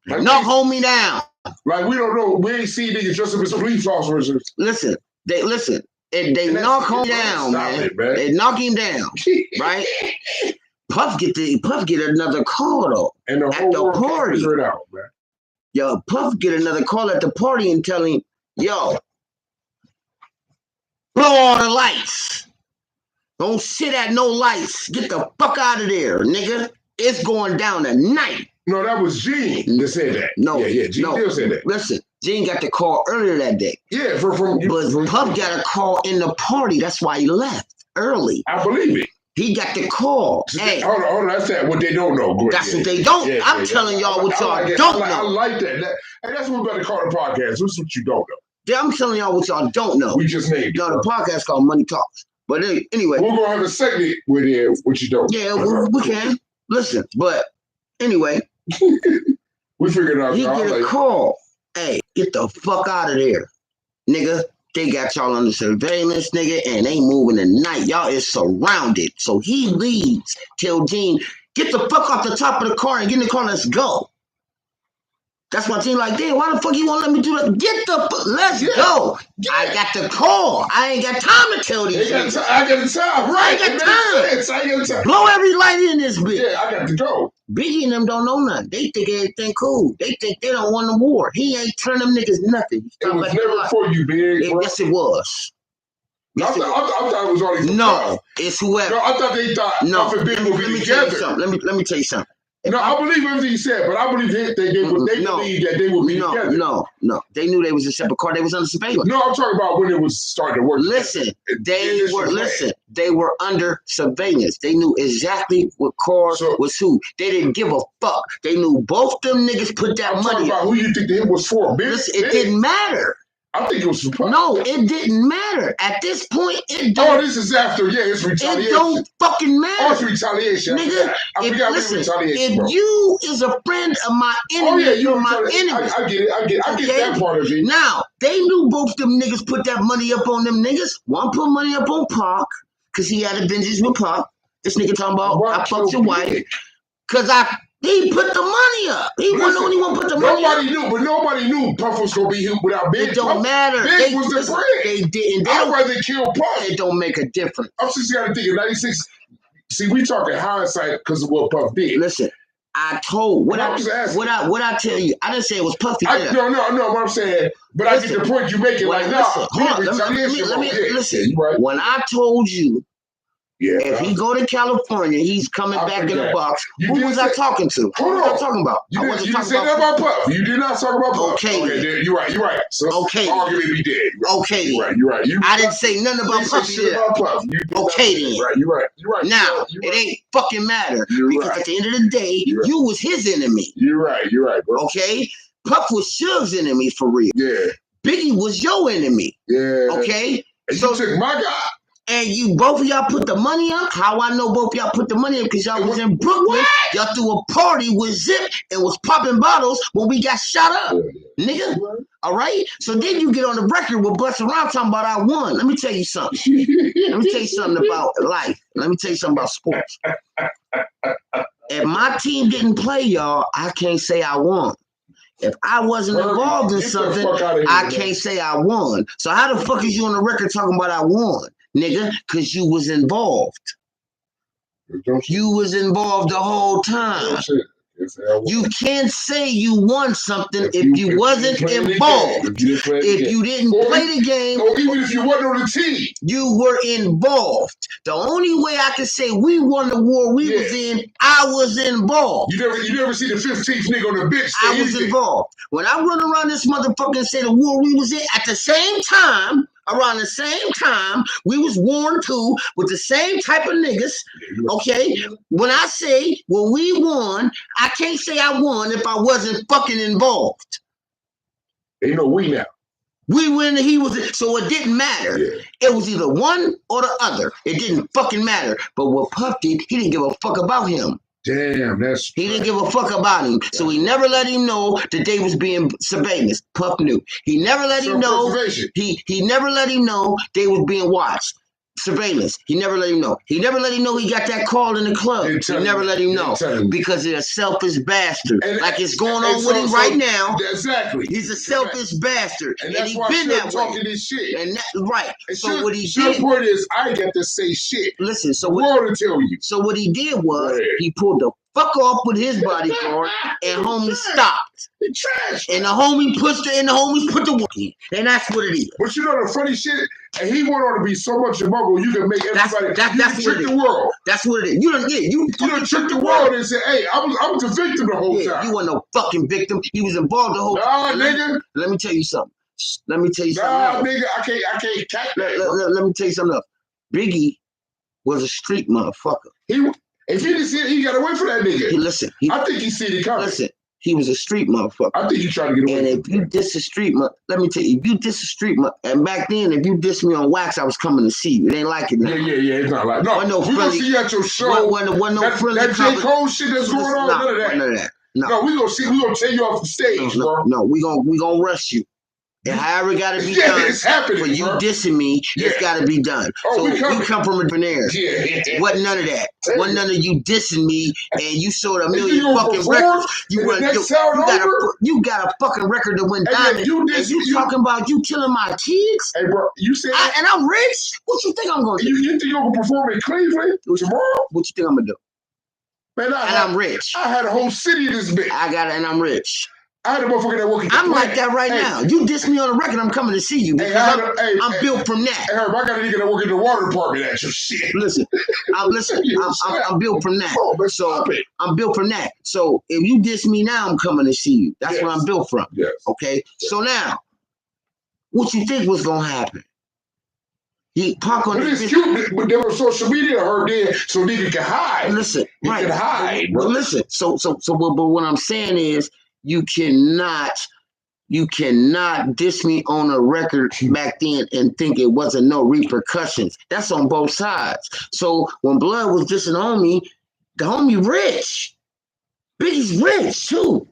Like, knock homie down. Like, we don't know. We ain't see niggas dressed up as police officers. Listen. They knock homie down, man. They knock him down, right? Puff get another call, though, and the at the party. It out, man. Yo, Puff get another call at the party and tell him, yo, blow all the lights. Don't sit at no lights. Get the fuck out of there, nigga. It's going down tonight. No, that was Gene that said that. No. Yeah, Gene still said that. Listen, Gene got the call earlier that day. Yeah, but Puff got a call in the party. That's why he left early. I believe it. He got the call. Hey, hold on. That's what they don't know. That's what they don't. I'm telling y'all what y'all don't know. I like that. And that's what we better call the podcast. This is what you don't know. Yeah, I'm telling y'all what y'all don't know. We just named it. No, the podcast called Money Talks. But anyway. We're going to have a segment with what you don't know. Yeah, we can. Listen, but anyway. We figured out. He get a call. Hey, get the fuck out of there. Nigga, they got y'all under surveillance, nigga, and they moving tonight. Y'all is surrounded. So he leaves. Tell Gene, get the fuck off the top of the car and get in the car, let's go. That's why Gene like, damn, why the fuck you won't let me do that? Get the fuck, let's go. I got the call. I ain't got time to tell these niggas. I got the time, right? I got time. Blow every light in this bitch. Yeah, I got to go. Biggie and them don't know nothing. They think everything cool. They think they don't want the war. He ain't telling them niggas nothing. It was never for you, Big. Yes, it was. I thought it was already. No, it's whoever. No, I thought they thought. No, let me tell you something. Let me tell you something. No, I believe everything he said, but I believe they believe that they would be together. No. They knew they was a separate car. They was under surveillance. No, I'm talking about when it was starting to work. Listen, they were under surveillance. They knew exactly what car was who. They didn't give a fuck. They knew both them niggas put that money. Talking about who you think the hit was for. Listen, it didn't matter. I think it was for No, it didn't matter. At this point, it don't. Oh, this is after. Yeah, it's retaliation. It don't fucking matter. Oh, it's retaliation. Nigga, I forgot retaliation, if bro. you is a friend of my enemy, you're my enemy. I get it. I get that part of it. Now, they knew both them niggas put that money up on them niggas. One put money up on Park, because he had a vengeance with Park. This nigga talking about, I fucked your wife. Because he put the money up. He wasn't the only one put the money up. Nobody knew Puff was going to be here without Big. It don't matter. Big was the friend. They didn't. I'd rather kill Puff. It don't make a difference. I'm just got to think in 96. See, we talking hindsight because of what Puff did. Listen, I told what I tell you. I didn't say it was Puffy. No. What I'm saying, but I get the point you making. Like, listen. When I told you. Yeah, if he go to California, he's coming back in the box. Who was I talking to? Who was I talking about? You didn't say that about Puff. You did not talk about Puff. Okay, you're right. So argument be dead. Okay, you're right. I didn't say nothing about Puff. Okay, then. You're right. Now it ain't fucking matter because at the end of the day, you was his enemy. You're right, bro. Okay, Puff was Suge's enemy for real. Yeah, Biggie was your enemy. Yeah. Okay, and so you took my guy. And you both of y'all put the money up. How I know both of y'all put the money up? Because y'all was in Brooklyn. Y'all threw a party with Zip and was popping bottles when we got shot up. Nigga. All right? So then you get on the record with Bust Around talking about I won. Let me tell you something. Let me tell you something about life. Let me tell you something about sports. If my team didn't play y'all, I can't say I won. If I wasn't involved in something, I can't say I won. So how the fuck is you on the record talking about I won? Nigga, because you was involved. You was involved the whole time. You can't say you won something if you wasn't involved. If you didn't play the game, or even if you wasn't on the team, you were involved. The only way I can say we won the war we was in, I was involved. You never see the 15th nigga on the bench. I was involved. When I run around this motherfucker and say the war we was in at the same time. Around the same time, we was worn too with the same type of niggas. Okay, when I say when we won, I can't say I won if I wasn't fucking involved. You know we now. We win. He was so it didn't matter. Yeah. It was either one or the other. It didn't fucking matter. But what Puff did, he didn't give a fuck about him. Damn, he didn't give a fuck about him. So he never let him know that they was being surveillance. Puff knew. He never let him know. He never let him know they was being watched. Surveillance. He never let him know. He never let him know he got that call in the club. He never let him know because he's a selfish bastard. Like it's going on with him right now. Exactly. He's a selfish bastard, and that's he why been that talking way. This shit. And right. And so what he did. The point is, I ain't got to say shit. Listen. So what to tell you. So what he did was he pulled the fuck off with his bodyguard, and homie stopped. Trash. And the homie pushed it, and the homies put the work in. And that's what it is. But you know the funny shit? And he went on to be so much a muggle, you can make everybody, that's trick the world. That's what it is. You done trick the world and say, hey, I was the victim the whole time. You weren't no fucking victim. He was involved the whole time. Nah, nigga. Let me tell you something. Nah, nigga, I can't catch that. Let me tell you something else. Biggie was a street motherfucker. If he didn't see it, he got away from that nigga. I think he seen it coming. Listen, he was a street motherfucker. I think he tried to get away. And if you diss a street let me tell you, if you diss a street and back then, if you diss me on wax, I was coming to see you. It ain't like it now. Yeah, it's not like no. We gonna see you at your show. That J. Cole shit that's going on. None of that. No, we gonna see. We gonna take you off the stage, bro. No, we gonna rush you. And however it gotta be done, it's happening, for you dissing me, it's gotta be done. So we come from a different era. Wasn't none of that. Wasn't none of you dissing me and you sold a million fucking records. You got a fucking record to win diamond. And you talking about you killing my kids? Hey, bro, you said and I'm rich? What you think I'm gonna do? You think you're gonna perform in Cleveland tomorrow? What you think I'm gonna do? Man, I'm rich. I had a whole city in this bitch. And I'm rich. I had a motherfucker that working. I'm like that right now. You diss me on the record, I'm coming to see you because I'm built from that. Hey, Herb, I got a nigga that work in the water department at your shit. Listen, I'm built from that. So I'm built from that. So if you diss me now, I'm coming to see you. That's what I'm built from. Yes. Okay. So now, what you think was gonna happen? He park on. But it's cute. But there was social media her there, so nigga can hide. Listen, you can hide, bro. But listen. But what I'm saying is, you cannot diss me on a record back then and think it wasn't no repercussions. That's on both sides. So when Blood was dissing on me, the homie rich. Biggie's rich too.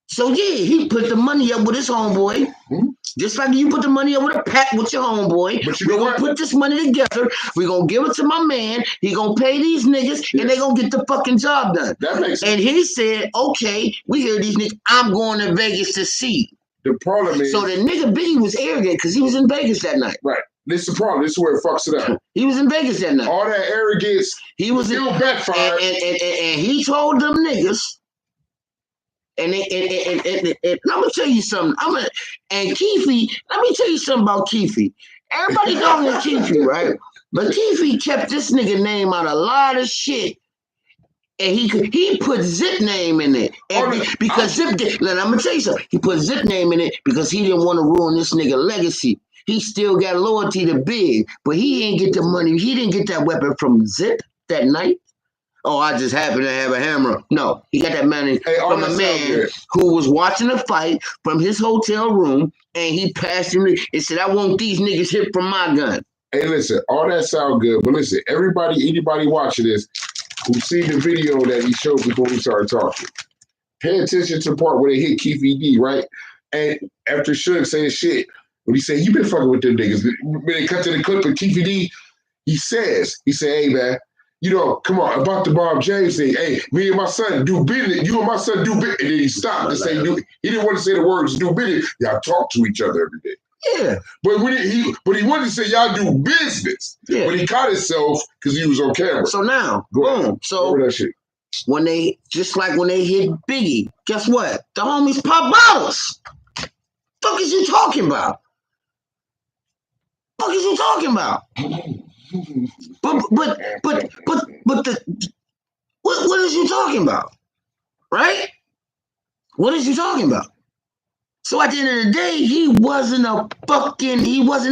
So yeah, he put the money up with his homeboy. Mm-hmm. Just like you put the money up with a pack with your homeboy. But we're gonna put this money together. We're gonna give it to my man. He gonna pay these niggas and they gonna get the fucking job done. That makes sense. And he said, okay, we hear these niggas. I'm going to Vegas to see. The problem is, so the nigga Biggie was arrogant because he was in Vegas that night. Right. This is the problem. This is where it fucks it up. He was in Vegas that night. All that arrogance. He was still backfired. And he told them niggas. And I'm gonna tell you something. And Keefy, let me tell you something about Keefy. Everybody dogging Keefy, right? But Keefy kept this nigga name out a lot of shit. And he put Zip name in it. Because Zip did. I'm gonna tell you something. He put Zip name in it because he didn't want to ruin this nigga legacy. He still got loyalty to Big, but he didn't get the money. He didn't get that weapon from Zip that night. Oh, I just happened to have a hammer. No, he got that money from a man who was watching a fight from his hotel room, and he passed him and said, I want these niggas hit from my gun. Hey, listen, all that sound good, but listen, anybody watching this who seen the video that he showed before we started talking, pay attention to the part where they hit Keefy D, right? And after Suge saying shit, when he said, you been fucking with them niggas, when they cut to the clip of Keefy D, he said, hey, man, you know, come on, about the Bob James thing. Hey, me and my son do business. You and my son do business. And then he stopped to say, he didn't want to say the words do business. Y'all talk to each other every day. Yeah. But he wanted to say y'all do business. Yeah. But he caught himself because he was on camera. So now, boom. So that shit. When they hit Biggie, guess what? The homies pop bottles. Fuck is you talking about? Fuck is you talking about? But what is you talking about? Right? What is you talking about? So at the end of the day, he wasn't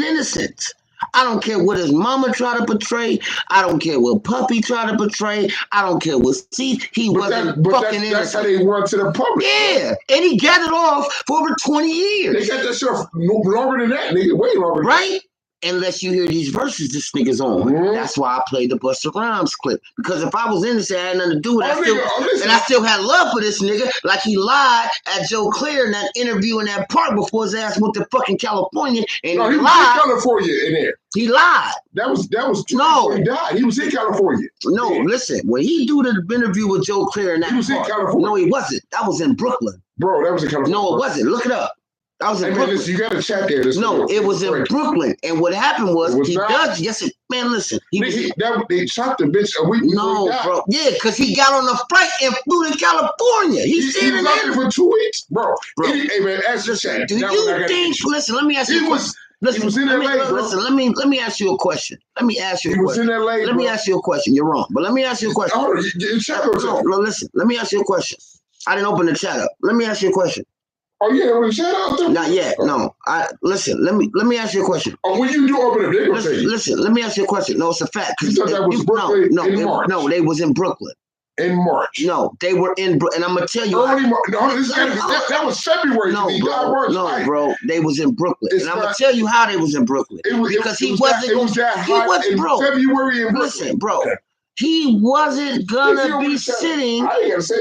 innocent. I don't care what his mama tried to portray. I don't care what Puppy tried to portray. I don't care what he wasn't fucking innocent. That's how they run to the public. Yeah, and he got it off for over 20 years. They got that shit longer than that, nigga. Way longer than right? That. Unless you hear these verses this nigga's on. Mm-hmm. That's why I played the Busta Rhymes clip. Because if I was innocent, I had nothing to do with it. I still had love for this nigga. Like he lied at Joe Claire in that interview in that park before his ass went to fucking California. And no, he was in California in there. He lied. That was no. He died. He was in California. No, listen. When he do the interview with Joe Claire in that park. He was in California. No, he wasn't. That was in Brooklyn. Bro, that was in California. No, it wasn't. Look it up. I was in Brooklyn. Listen, you got to chat there. No, it was in Brooklyn. And what happened was man, listen. They shot the bitch a week before he died. Bro. Yeah, because he got on a flight and flew to California. He was out there for 2 weeks, bro. Hey, man, ask the chat. Do you think, listen, let me ask you a question. Listen, he was in LA, bro. Listen, let me ask you a question. He was in LA, Let me ask you a question. You're wrong. But let me ask you a question. Hold on, no, listen. Let me ask you a question. I didn't open the chat up. Let me ask you a question. Oh yeah, when chat out there? Not yet. No. Listen. Let me ask you a question. Oh, when you do open it, they gonna say. Listen. Let me ask you a question. No, it's a fact. You thought that was Brooklyn in March? No, they was in Brooklyn. In March. No, they were in Brooklyn. And I'm gonna tell you. That was February. No, bro. They was in Brooklyn. And I'm gonna tell you how they was in Brooklyn. Because he wasn't. It was that hot in February in Brooklyn. Listen, bro. He wasn't gonna be sitting.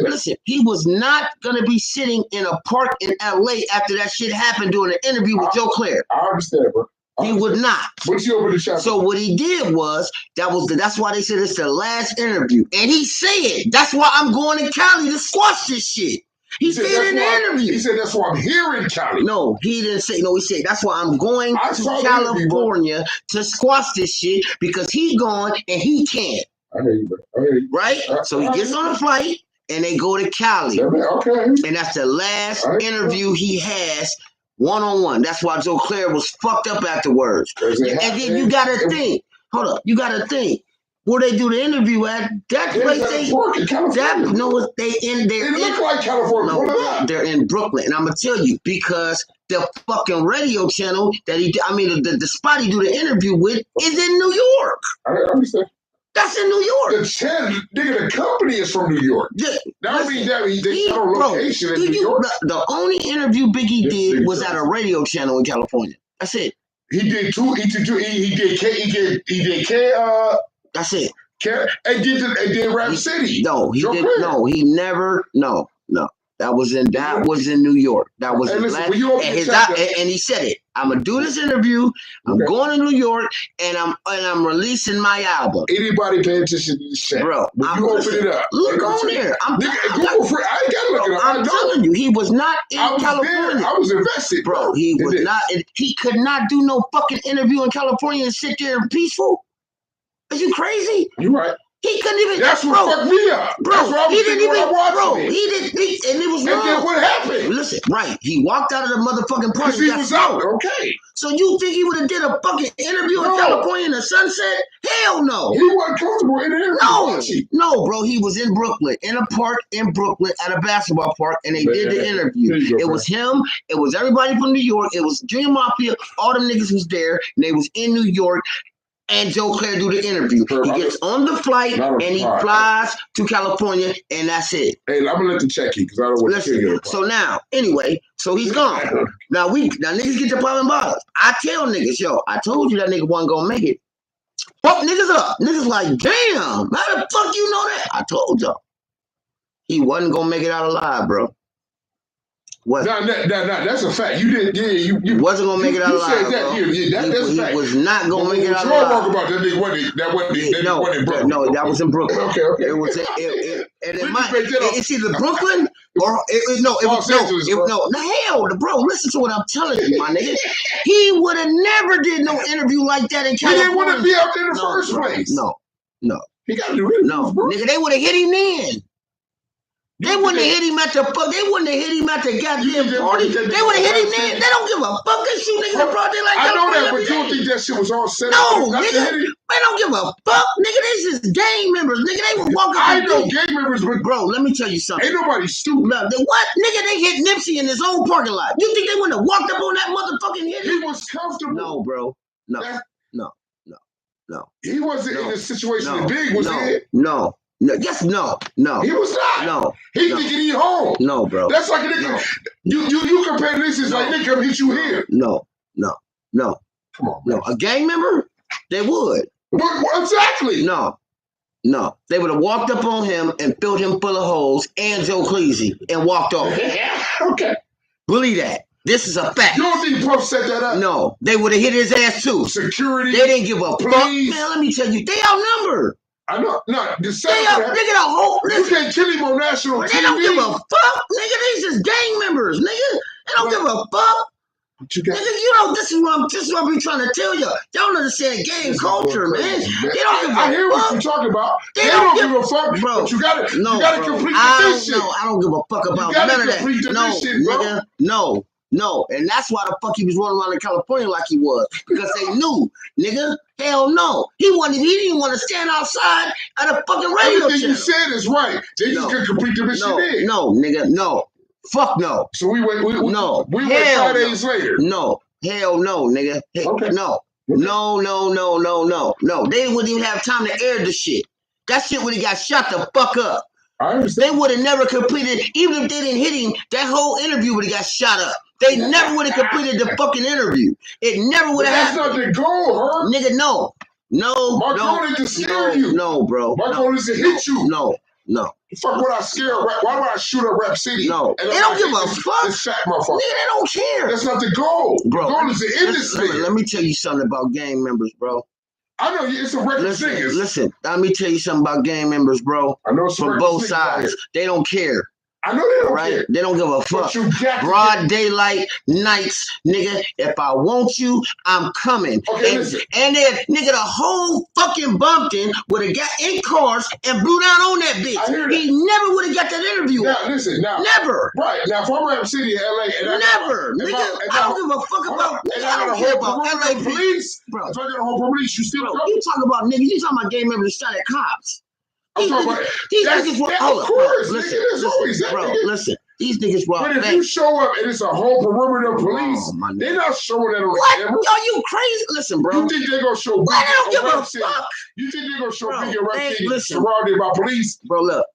Listen, he was not gonna be sitting in a park in LA after that shit happened during an interview with Joe Claire. I understand, bro. He would not. But you opened the shop. So what he did was that's why they said it's the last interview. And he said, that's why I'm going to Cali to squash this shit. He said in the interview. He said that's why I'm here in Cali. No, he didn't say. No, he said that's why I'm going to California to squash this shit because he gone and he can't. I hear you, bro. Right? So he gets on a flight and they go to Cali. Okay. And that's the last interview he has one-on-one. That's why Joe Claire was fucked up afterwards. And then you got to think. Hold up. You got to think. Where they do the interview at? That place they look like California. No, they're in Brooklyn, and I'm gonna tell you because the fucking radio channel that the spot he do the interview with is in New York. I understand. That's in New York. The channel, nigga, the company is from New York. That means they got a location in New York. The only interview Biggie did was at a radio channel in California. That's it. He did two. He did That's it. And did Rap City. No, he did. No, he never. No. That was in New York. That was his last. And he said it. I'm gonna do this interview. I'm going to New York, and I'm releasing my album. Anybody pay attention to this shit, bro? When you open it up, look on there. I ain't gotta look it up. I'm telling you, he was not in California. I was invested, bro. He was not. He could not do no fucking interview in California and sit there and peaceful. Are you crazy? You're right. He couldn't even. That's what fucked me up. Bro, that's what I was he didn't even. Bro, it. he didn't. And it was wrong. And then what happened? Listen, right. He walked out of the motherfucking party. He was out. Okay. So you think he would have did a fucking interview in California in the sunset? Hell no. He wasn't comfortable in the interview. No, bro. He was in Brooklyn, in a park in Brooklyn at a basketball park, and they did the interview. It was him. It was everybody from New York. It was Junior Mafia. All them niggas was there, and they was in New York. And Joe Claire do the interview. He gets on the flight and he flies to California, and that's it. Hey, I'm gonna let the check you because I don't want to you. So now, anyway, so he's gone. Now niggas get to popping bottles. I tell niggas, yo, I told you that nigga wasn't gonna make it. Fuck niggas up. Niggas like, damn, how the fuck you know that? I told y'all. He wasn't gonna make it out alive, bro. No, that's a fact. You didn't. Yeah, you wasn't gonna make it out alive. Said that. That's a fact. He was not gonna make it out alive. Talk about that nigga wasn't in Brooklyn. No, that was in Brooklyn. Okay. It was. It's either Brooklyn or Los Angeles. Bro. Listen to what I'm telling you, my nigga. He would have never did no interview like that in California. He didn't want to be out there in the first place. No. He got to do it. No, nigga, they would have hit him then. They wouldn't have hit him at the fuck. They wouldn't have hit him at the goddamn party. They would have hit him then. They don't give a fuck. They shoot niggas in broad daylight. I know that, but you don't think that shit was all set up? No, nigga. They don't give a fuck. Nigga, this is gang members. Nigga, they would walk up. I know gang members, but bro, let me tell you something. Ain't nobody stupid. What? Nigga, they hit Nipsey in his own parking lot. You think they wouldn't have walked up on that motherfucking hit? He was comfortable. No, bro. No. He wasn't in a situation that Big was in. No. Yes, no. He was not. No. He didn't get eat home. No, bro. That's like a nigga. You compare this as like they come hit you here. No. Come on, no. A gang member? They would. Exactly. No. They would have walked up on him and filled him full of holes and Joe Cleasy and walked off. Okay. Believe that. This is a fact. You don't think Puff set that up? No. They would have hit his ass too. Security. They didn't give a fuck. Man, let me tell you, they outnumbered. I know. No, the nigga, the whole. You can't kill him on national TV. They don't give a fuck, nigga. These is gang members, nigga. They don't give a fuck. Nigga, this is what I'm trying to tell you. Y'all don't understand gang culture, man. They don't give a fuck. I hear what you're talking about. They don't give a fuck, bro. But you gotta complete the mission. I don't give a fuck about none of that. Nigga, no. And that's why the fuck he was running around in California like he was. Because they knew, nigga, hell no. He didn't want to stand outside at a fucking radio Everything channel. you said is right. They just couldn't complete the mission there. No, nigga, no. Fuck no. So we went 5 days later. No. Hell no, nigga. Okay. No. They wouldn't even have time to air the shit. That shit would have got shot the fuck up. I understand. They would have never completed, even if they didn't hit him, that whole interview would have got shot up. They never would have completed the fucking interview. It never would have happened. That's not the goal, huh? Nigga, no. My goal is to scare you. No, bro. My goal is to hit you. No. Fuck would I scare? Why would I shoot up Rap City? No. They don't give a fuck. This fat motherfucker. Nigga, they don't care. That's not the goal. Bro, the goal is to end this thing. Let me tell you something about gang members, bro. I know it's a record singers. Listen, let me tell you something about gang members, bro. I know it's from both sides. They don't care. I know they don't right? care. They don't give a fuck. Broad daylight nights, nigga. If I want you, I'm coming. Okay, and, listen. And if nigga, the whole fucking Bumpton would have got in cars and blew down on that bitch. I hear that. He never would have got that interview. Now, listen, now. Never. Right. Now, if I'm Rap City in LA, and never. Nigga, I don't give a fuck about, nigga, I don't care about LA police. Bro. If I got a whole police, you still come? You talking about niggas, you talking about gay members shot at cops. I'm talking about these niggas were, hold of up, course, bro, listen, there's always that. Bro, nigga. listen, these niggas were. But if you show up and it's a whole perimeter of police, they're not showing that on the camera. Are you crazy? Listen, bro. You think they're gonna show Big? I don't give a fuck. You think they're gonna show Big and Rap City surrounded by police? Bro, look,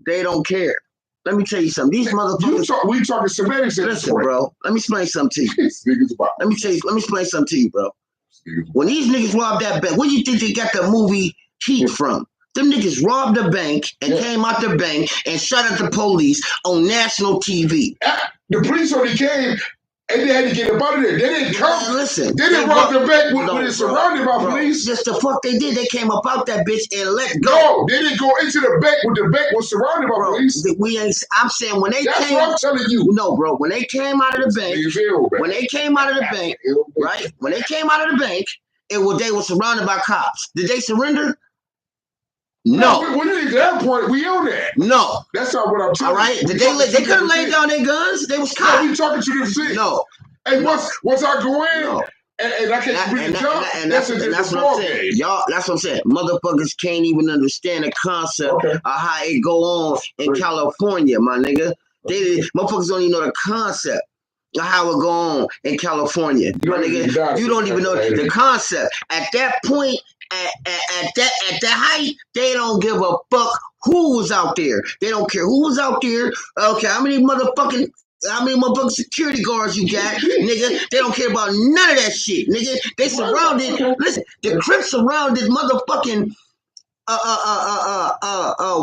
they don't care. Let me tell you something. These motherfuckers. We talking semantics. Listen, bro. Let me explain something to you. Let me explain something to you, bro. When these niggas robbed that bank, where do you think they got the movie Heat from? Them niggas robbed the bank and came out the bank and shot at the police on national TV. The police only came and they had to get up out of there. They didn't come. Listen, they didn't rob the bank when it's surrounded by police. Just the fuck they did. They came up out that bitch and let go. No, they didn't go into the bank when the bank was surrounded by police. We ain't. I'm saying when they That's came. what I'm telling you. No, bro. When they came out of the bank. When they came out of the bank, right? When they came out of the bank, they were surrounded by cops. Did they surrender? No. When at that point, we own that. No. That's not what I'm telling you. All right. They could have laid down their guns. They was cops. No, we talking to them shit. No. And once I go in and I can't complete the job, that's what I'm saying. Y'all, that's what I'm saying. Motherfuckers can't even understand the concept of how it go on in California, my nigga. Motherfuckers don't even know the concept of how it go on in California. My nigga, you don't even know the concept. At that point, at that height, they don't give a fuck who was out there. They don't care who was out there. Okay, how many motherfucking security guards you got, nigga? They don't care about none of that shit, nigga. They surrounded. Listen, the Crips surrounded motherfucking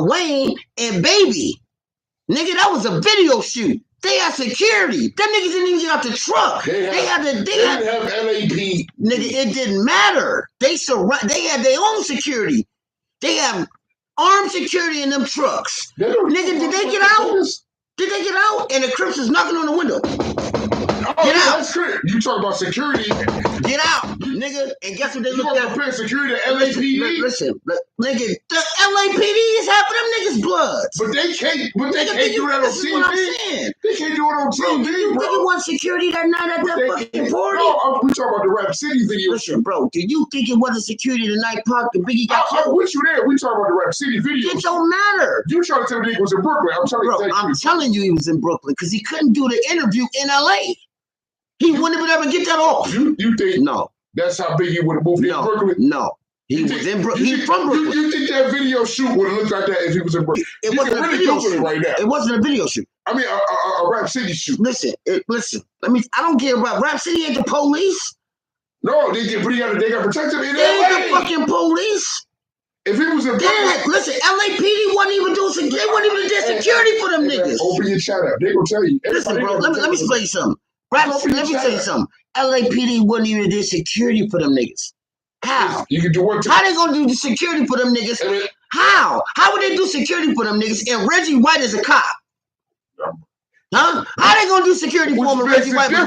Wayne and Baby, nigga. That was a video shoot. They had security. Them niggas didn't even get out the truck. They didn't have LAP. Nigga, it didn't matter. They had their own security. They have armed security in them trucks. Nigga, did they get out? Did they get out? And the Crips is knocking on the window. Get out. That's clear. You talk about security. Get out, nigga. And guess what they looked at? Comparing security to LAPD. Listen, nigga, the LAPD is half of them niggas' blood. But they can't do that on TV. What I'm saying. They can't do it on TV, bro. You think it was security that night at that fucking party? No, we talking about the Rap City video. Listen, bro, do you think it wasn't security the night Pac and Biggie got killed? I'm with you there. We talking about the Rap City video. It don't matter. You trying to tell me he was in Brooklyn. I'm telling you he was in Brooklyn because he couldn't do the interview in LA. He wouldn't have been able to get that off. You think no? That's how Biggie would have moved in Brooklyn? No. He was in Brooklyn. He's from Brooklyn. You think that video shoot would have looked like that if he was in Brooklyn? It wasn't a video shoot right now. It wasn't a video shoot. I mean, a Rap City shoot. Listen. I don't care about Rap City. Ain't the police? No, they got protected in LA. They ain't the fucking police. If he was in Brooklyn, listen, LAPD wasn't even doing security. They wasn't even doing security for them niggas. Open your chat up. They gonna tell you. Listen, bro. Let me explain you something. Let me tell you something. LAPD wasn't even doing security for them niggas. How? You can do what? How they gonna do the security for them niggas? How? How would they do security for them niggas? And Reggie White is a cop. Huh? How they gonna do security for him and Reggie White? Huh?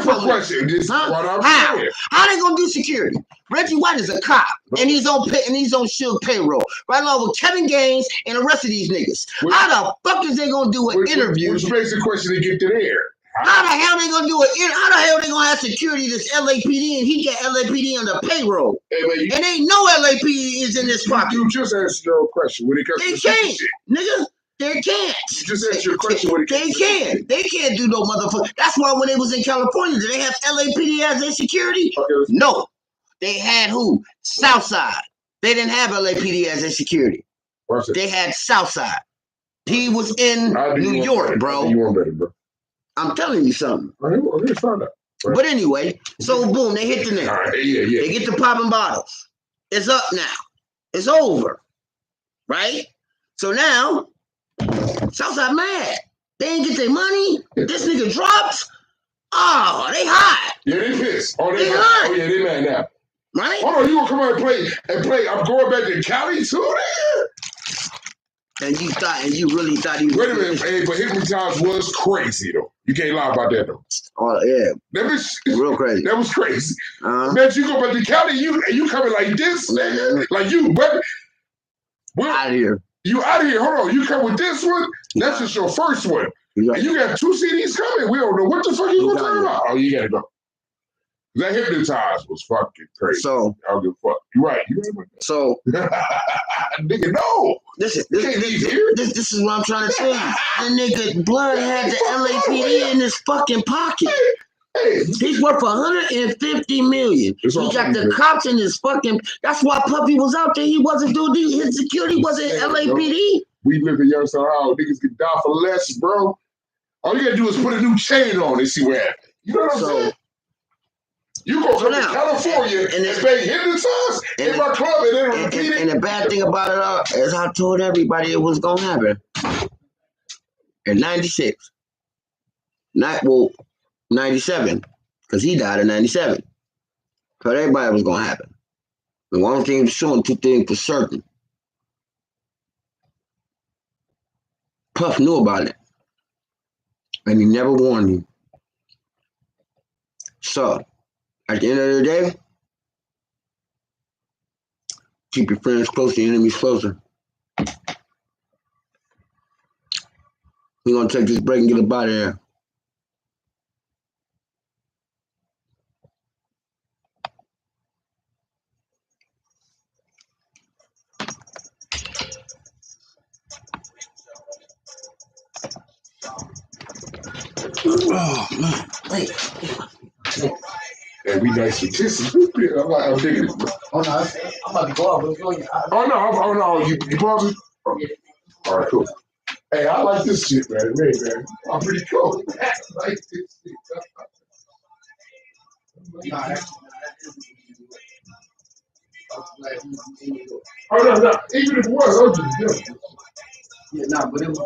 How they gonna do security? Reggie White is a cop, and he's on Suge payroll, right along with Kevin Gaines and the rest of these niggas. How the fuck is they gonna do an interview? Which makes the question to get to there. How the hell they gonna do it? How the hell they gonna have security this LAPD and he got LAPD on the payroll? Hey, and ain't no LAPD is in this pocket. You just answered your question when it comes to can't, nigga. They can't. You just answered your question when it comes to can't. They can't do no motherfucker. That's why when they was in California, did they have LAPD as their security? No. They had who? Southside. They didn't have LAPD as their security. They had Southside. He was in New York, bro. I'm telling you something. But anyway, so boom, they hit the nail. They get the popping bottles. It's up now. It's over. Right? So now, Southside mad. They ain't get their money. This nigga drops. Oh, they hot. Yeah, they pissed. Oh, they hot. Oh, yeah, they mad now. Right? Hold on, you gonna come out and play? I'm going back to Cali too, nigga? And you really thought he was. Wait a minute, hey, but Hypnotize was crazy though. You can't lie about that though. Oh yeah, that was real crazy. That was crazy. Man, you go back to Cali, you coming like this, nigga, like you, but out of here. You out of here. Hold on, you come with this one. That's just your first one, and you got 2 CDs coming. We don't know what the fuck you gonna talk about. Oh, you gotta go. That Hypnotize was fucking crazy. So I don't give a fuck. You're right. So nigga, no. This is what I'm trying to say. The nigga Blood had the LAPD in his fucking pocket. He's worth $150 million. He got the cops in his fucking. That's why Puffy was out there. He wasn't doing his security wasn't LAPD. We live in Youngstown. Niggas can die for less, bro. All you gotta do is put a new chain on and see what happens. You know what I'm saying? You go to California and pay Hypnotize in my club and then repeat it. And the bad thing about it all is I told everybody it was gonna happen. In 96. 97. Because he died in 97. Told everybody it was gonna happen. And one thing was showing, 2 things for certain. Puff knew about it. And he never warned me. So at the end of the day, keep your friends close, your enemies closer. We're going to take this break and get up out of here. Oh, man. Wait. And we nice and kissing. I'm thinking. Oh, no. I'm about to go out. Oh, no. You pause it? Okay. All right, cool. Hey, I like this shit, man. Hey, man. I'm pretty cool. I like this shit. Oh, no. Even if it was, I was just doing it. Yeah, no, but it was.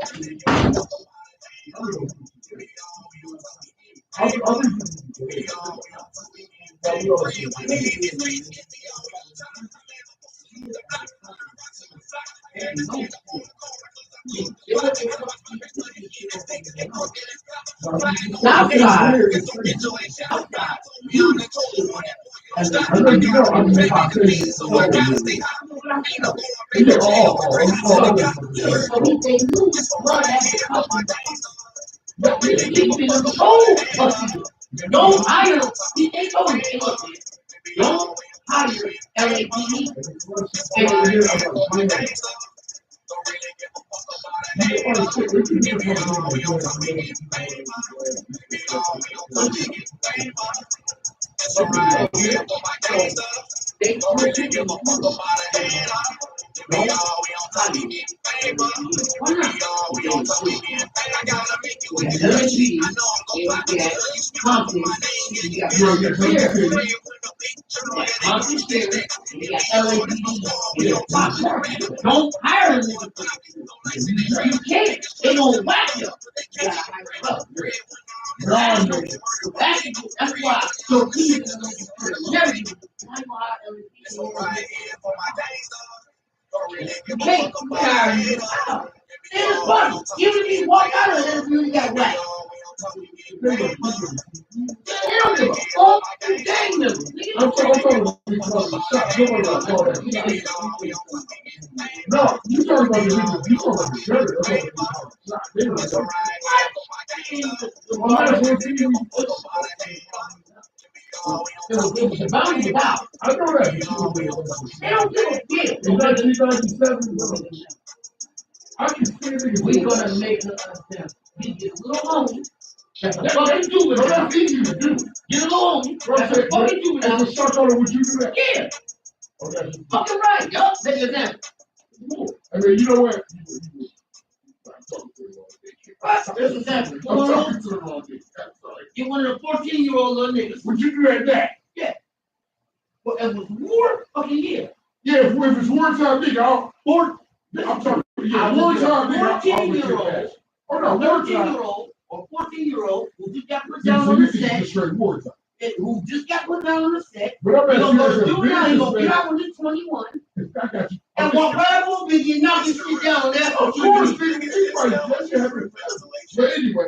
Don't hire. They told me, look, don't hire LAPD. Don't hire them. You can't. They don't whack you. That's why. So please, never you can't. It's funny. Even if you walk out of it, you got whacked. They don't give a fuck. You gang them. No, you talking about the you talking about the sheriff. I know that. They don't give a shit. In 1997, I can see it. We're gonna make them understand. We get a little homie. That's what they do. That's easy to do. Get along. That's what they do. And to start on it, would you do that? Yeah. Okay. Fucking right. Yup. Take it down. I mean, you know what? That's what's happening. I'm talking to the wrong thing. You're one of the 14-year-old little niggas. Would you do that now? Yeah. Well, it was war fucking year. Yeah, if it's wartime, nigga, I'm talking. Yeah, wartime, nigga. 14-year-old. Oh no, wartime. 13-year-old or 14-year-old who just got put down on the set. Straight wartime. who just got put down on the set. But I'm He's gonna go asking to you, juvenile. He's gonna business, get out when he's 21 I got you. and walk right up on Biggie and knock his shit down. That's Of what course, you do. that shit happened. But anyway,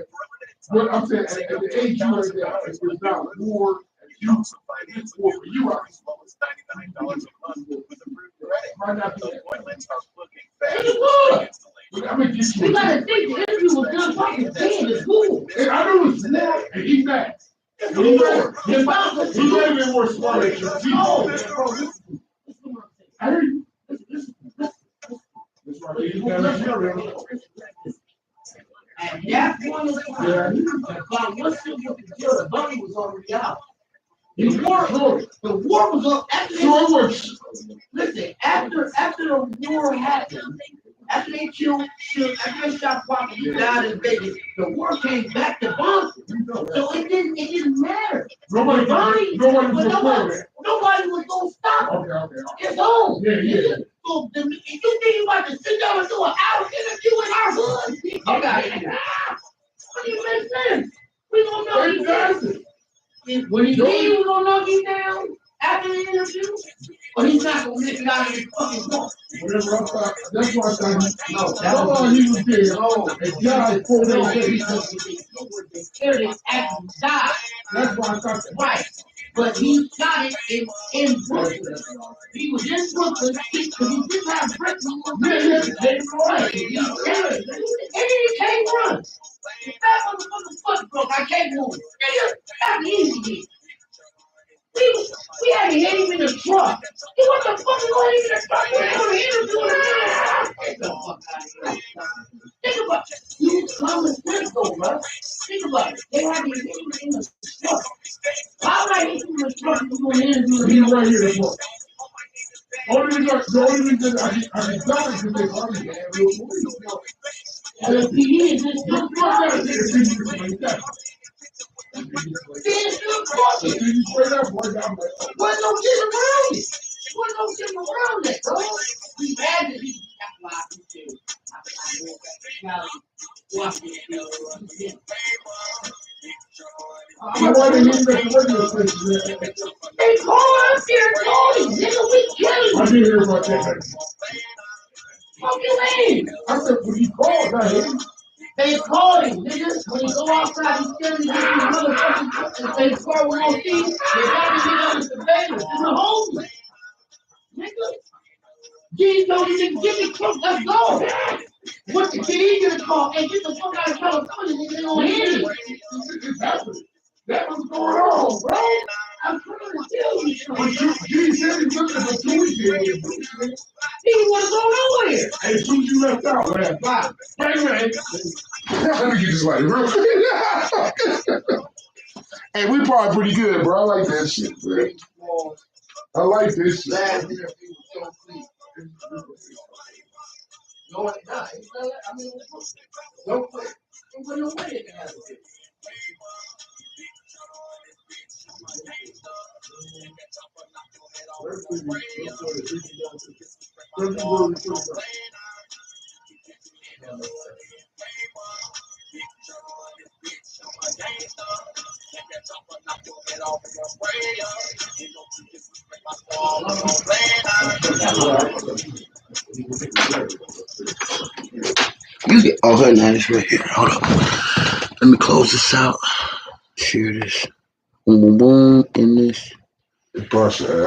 what I'm saying, at the age you are there, it's not war. It's war for you. Might not be that. I mean, You gotta think the interview was done fucking 10. It's cool. And I know it's war, and he's mad. It's cool. You're about to He might have been more smart at your team. I hear you. And that point of time, about once you get the kill, the bunny was already out. The war was up. Listen, after the war happened, after they killed Suge, after they shot Pop and he died in Vegas, the war came back to Boston. So it didn't matter. Nobody was gonna stop him. It's on. Yeah. So if you think you about to sit down and do an hour interview in our hood, what do you make sense? We gonna know when he leave, we gonna knock him down after the interview, or he's not gonna make it out of his fucking book. That's why I thought he was dead. And died 4 days later. He actually died. That's why I thought that. Right. But he got it in Brooklyn. He was in Brooklyn because he didn't have Britain. Right. And he can't run. That motherfucker's foot broke. I can't move. That's easy. We had to hit him in the truck. What the fuck is going in the truck? We're going to interview. Get the fuck out of here. Think about it. You common sense though, bro. Think about it. They had to hit him in the truck. Why would I hit him in the truck if you're going to interview him? He's right here this morning. The only reason I can tell is because they probably had real police. He is just no problem. Wasn't no getting around it. Wasn't no getting around it, bro. We had to be. That's why I do. They call us here and told him, nigga, we kill him. I didn't hear about that. Fuck you mean? I said, when he called, I heard him. They called him, nigga. When he go outside, he's standing there in the motherfucking they car with no feet. They got to get on the surveillance. It's a homeless. Nigga. G told me to get the truck. Let's go. What the kid he gonna call? Hey, get the fuck out of California, nigga. They don't hear you. It's happening. That was going on, bro. I'm trying to tell you. But G said he looking for 2 weeks. He didn't want to go nowhere. Hey, as soon as you left out, man. Wow. Let me get this light real quick. Hey, we probably pretty good, bro. I like that shit, man. I like this shit. Last interview was so sweet. No, it's not. I mean, don't quit. Don't put no way in there. Oh, her name is right here. Hold up. Let me close this out. Share this. Boom, boom, boom. In this.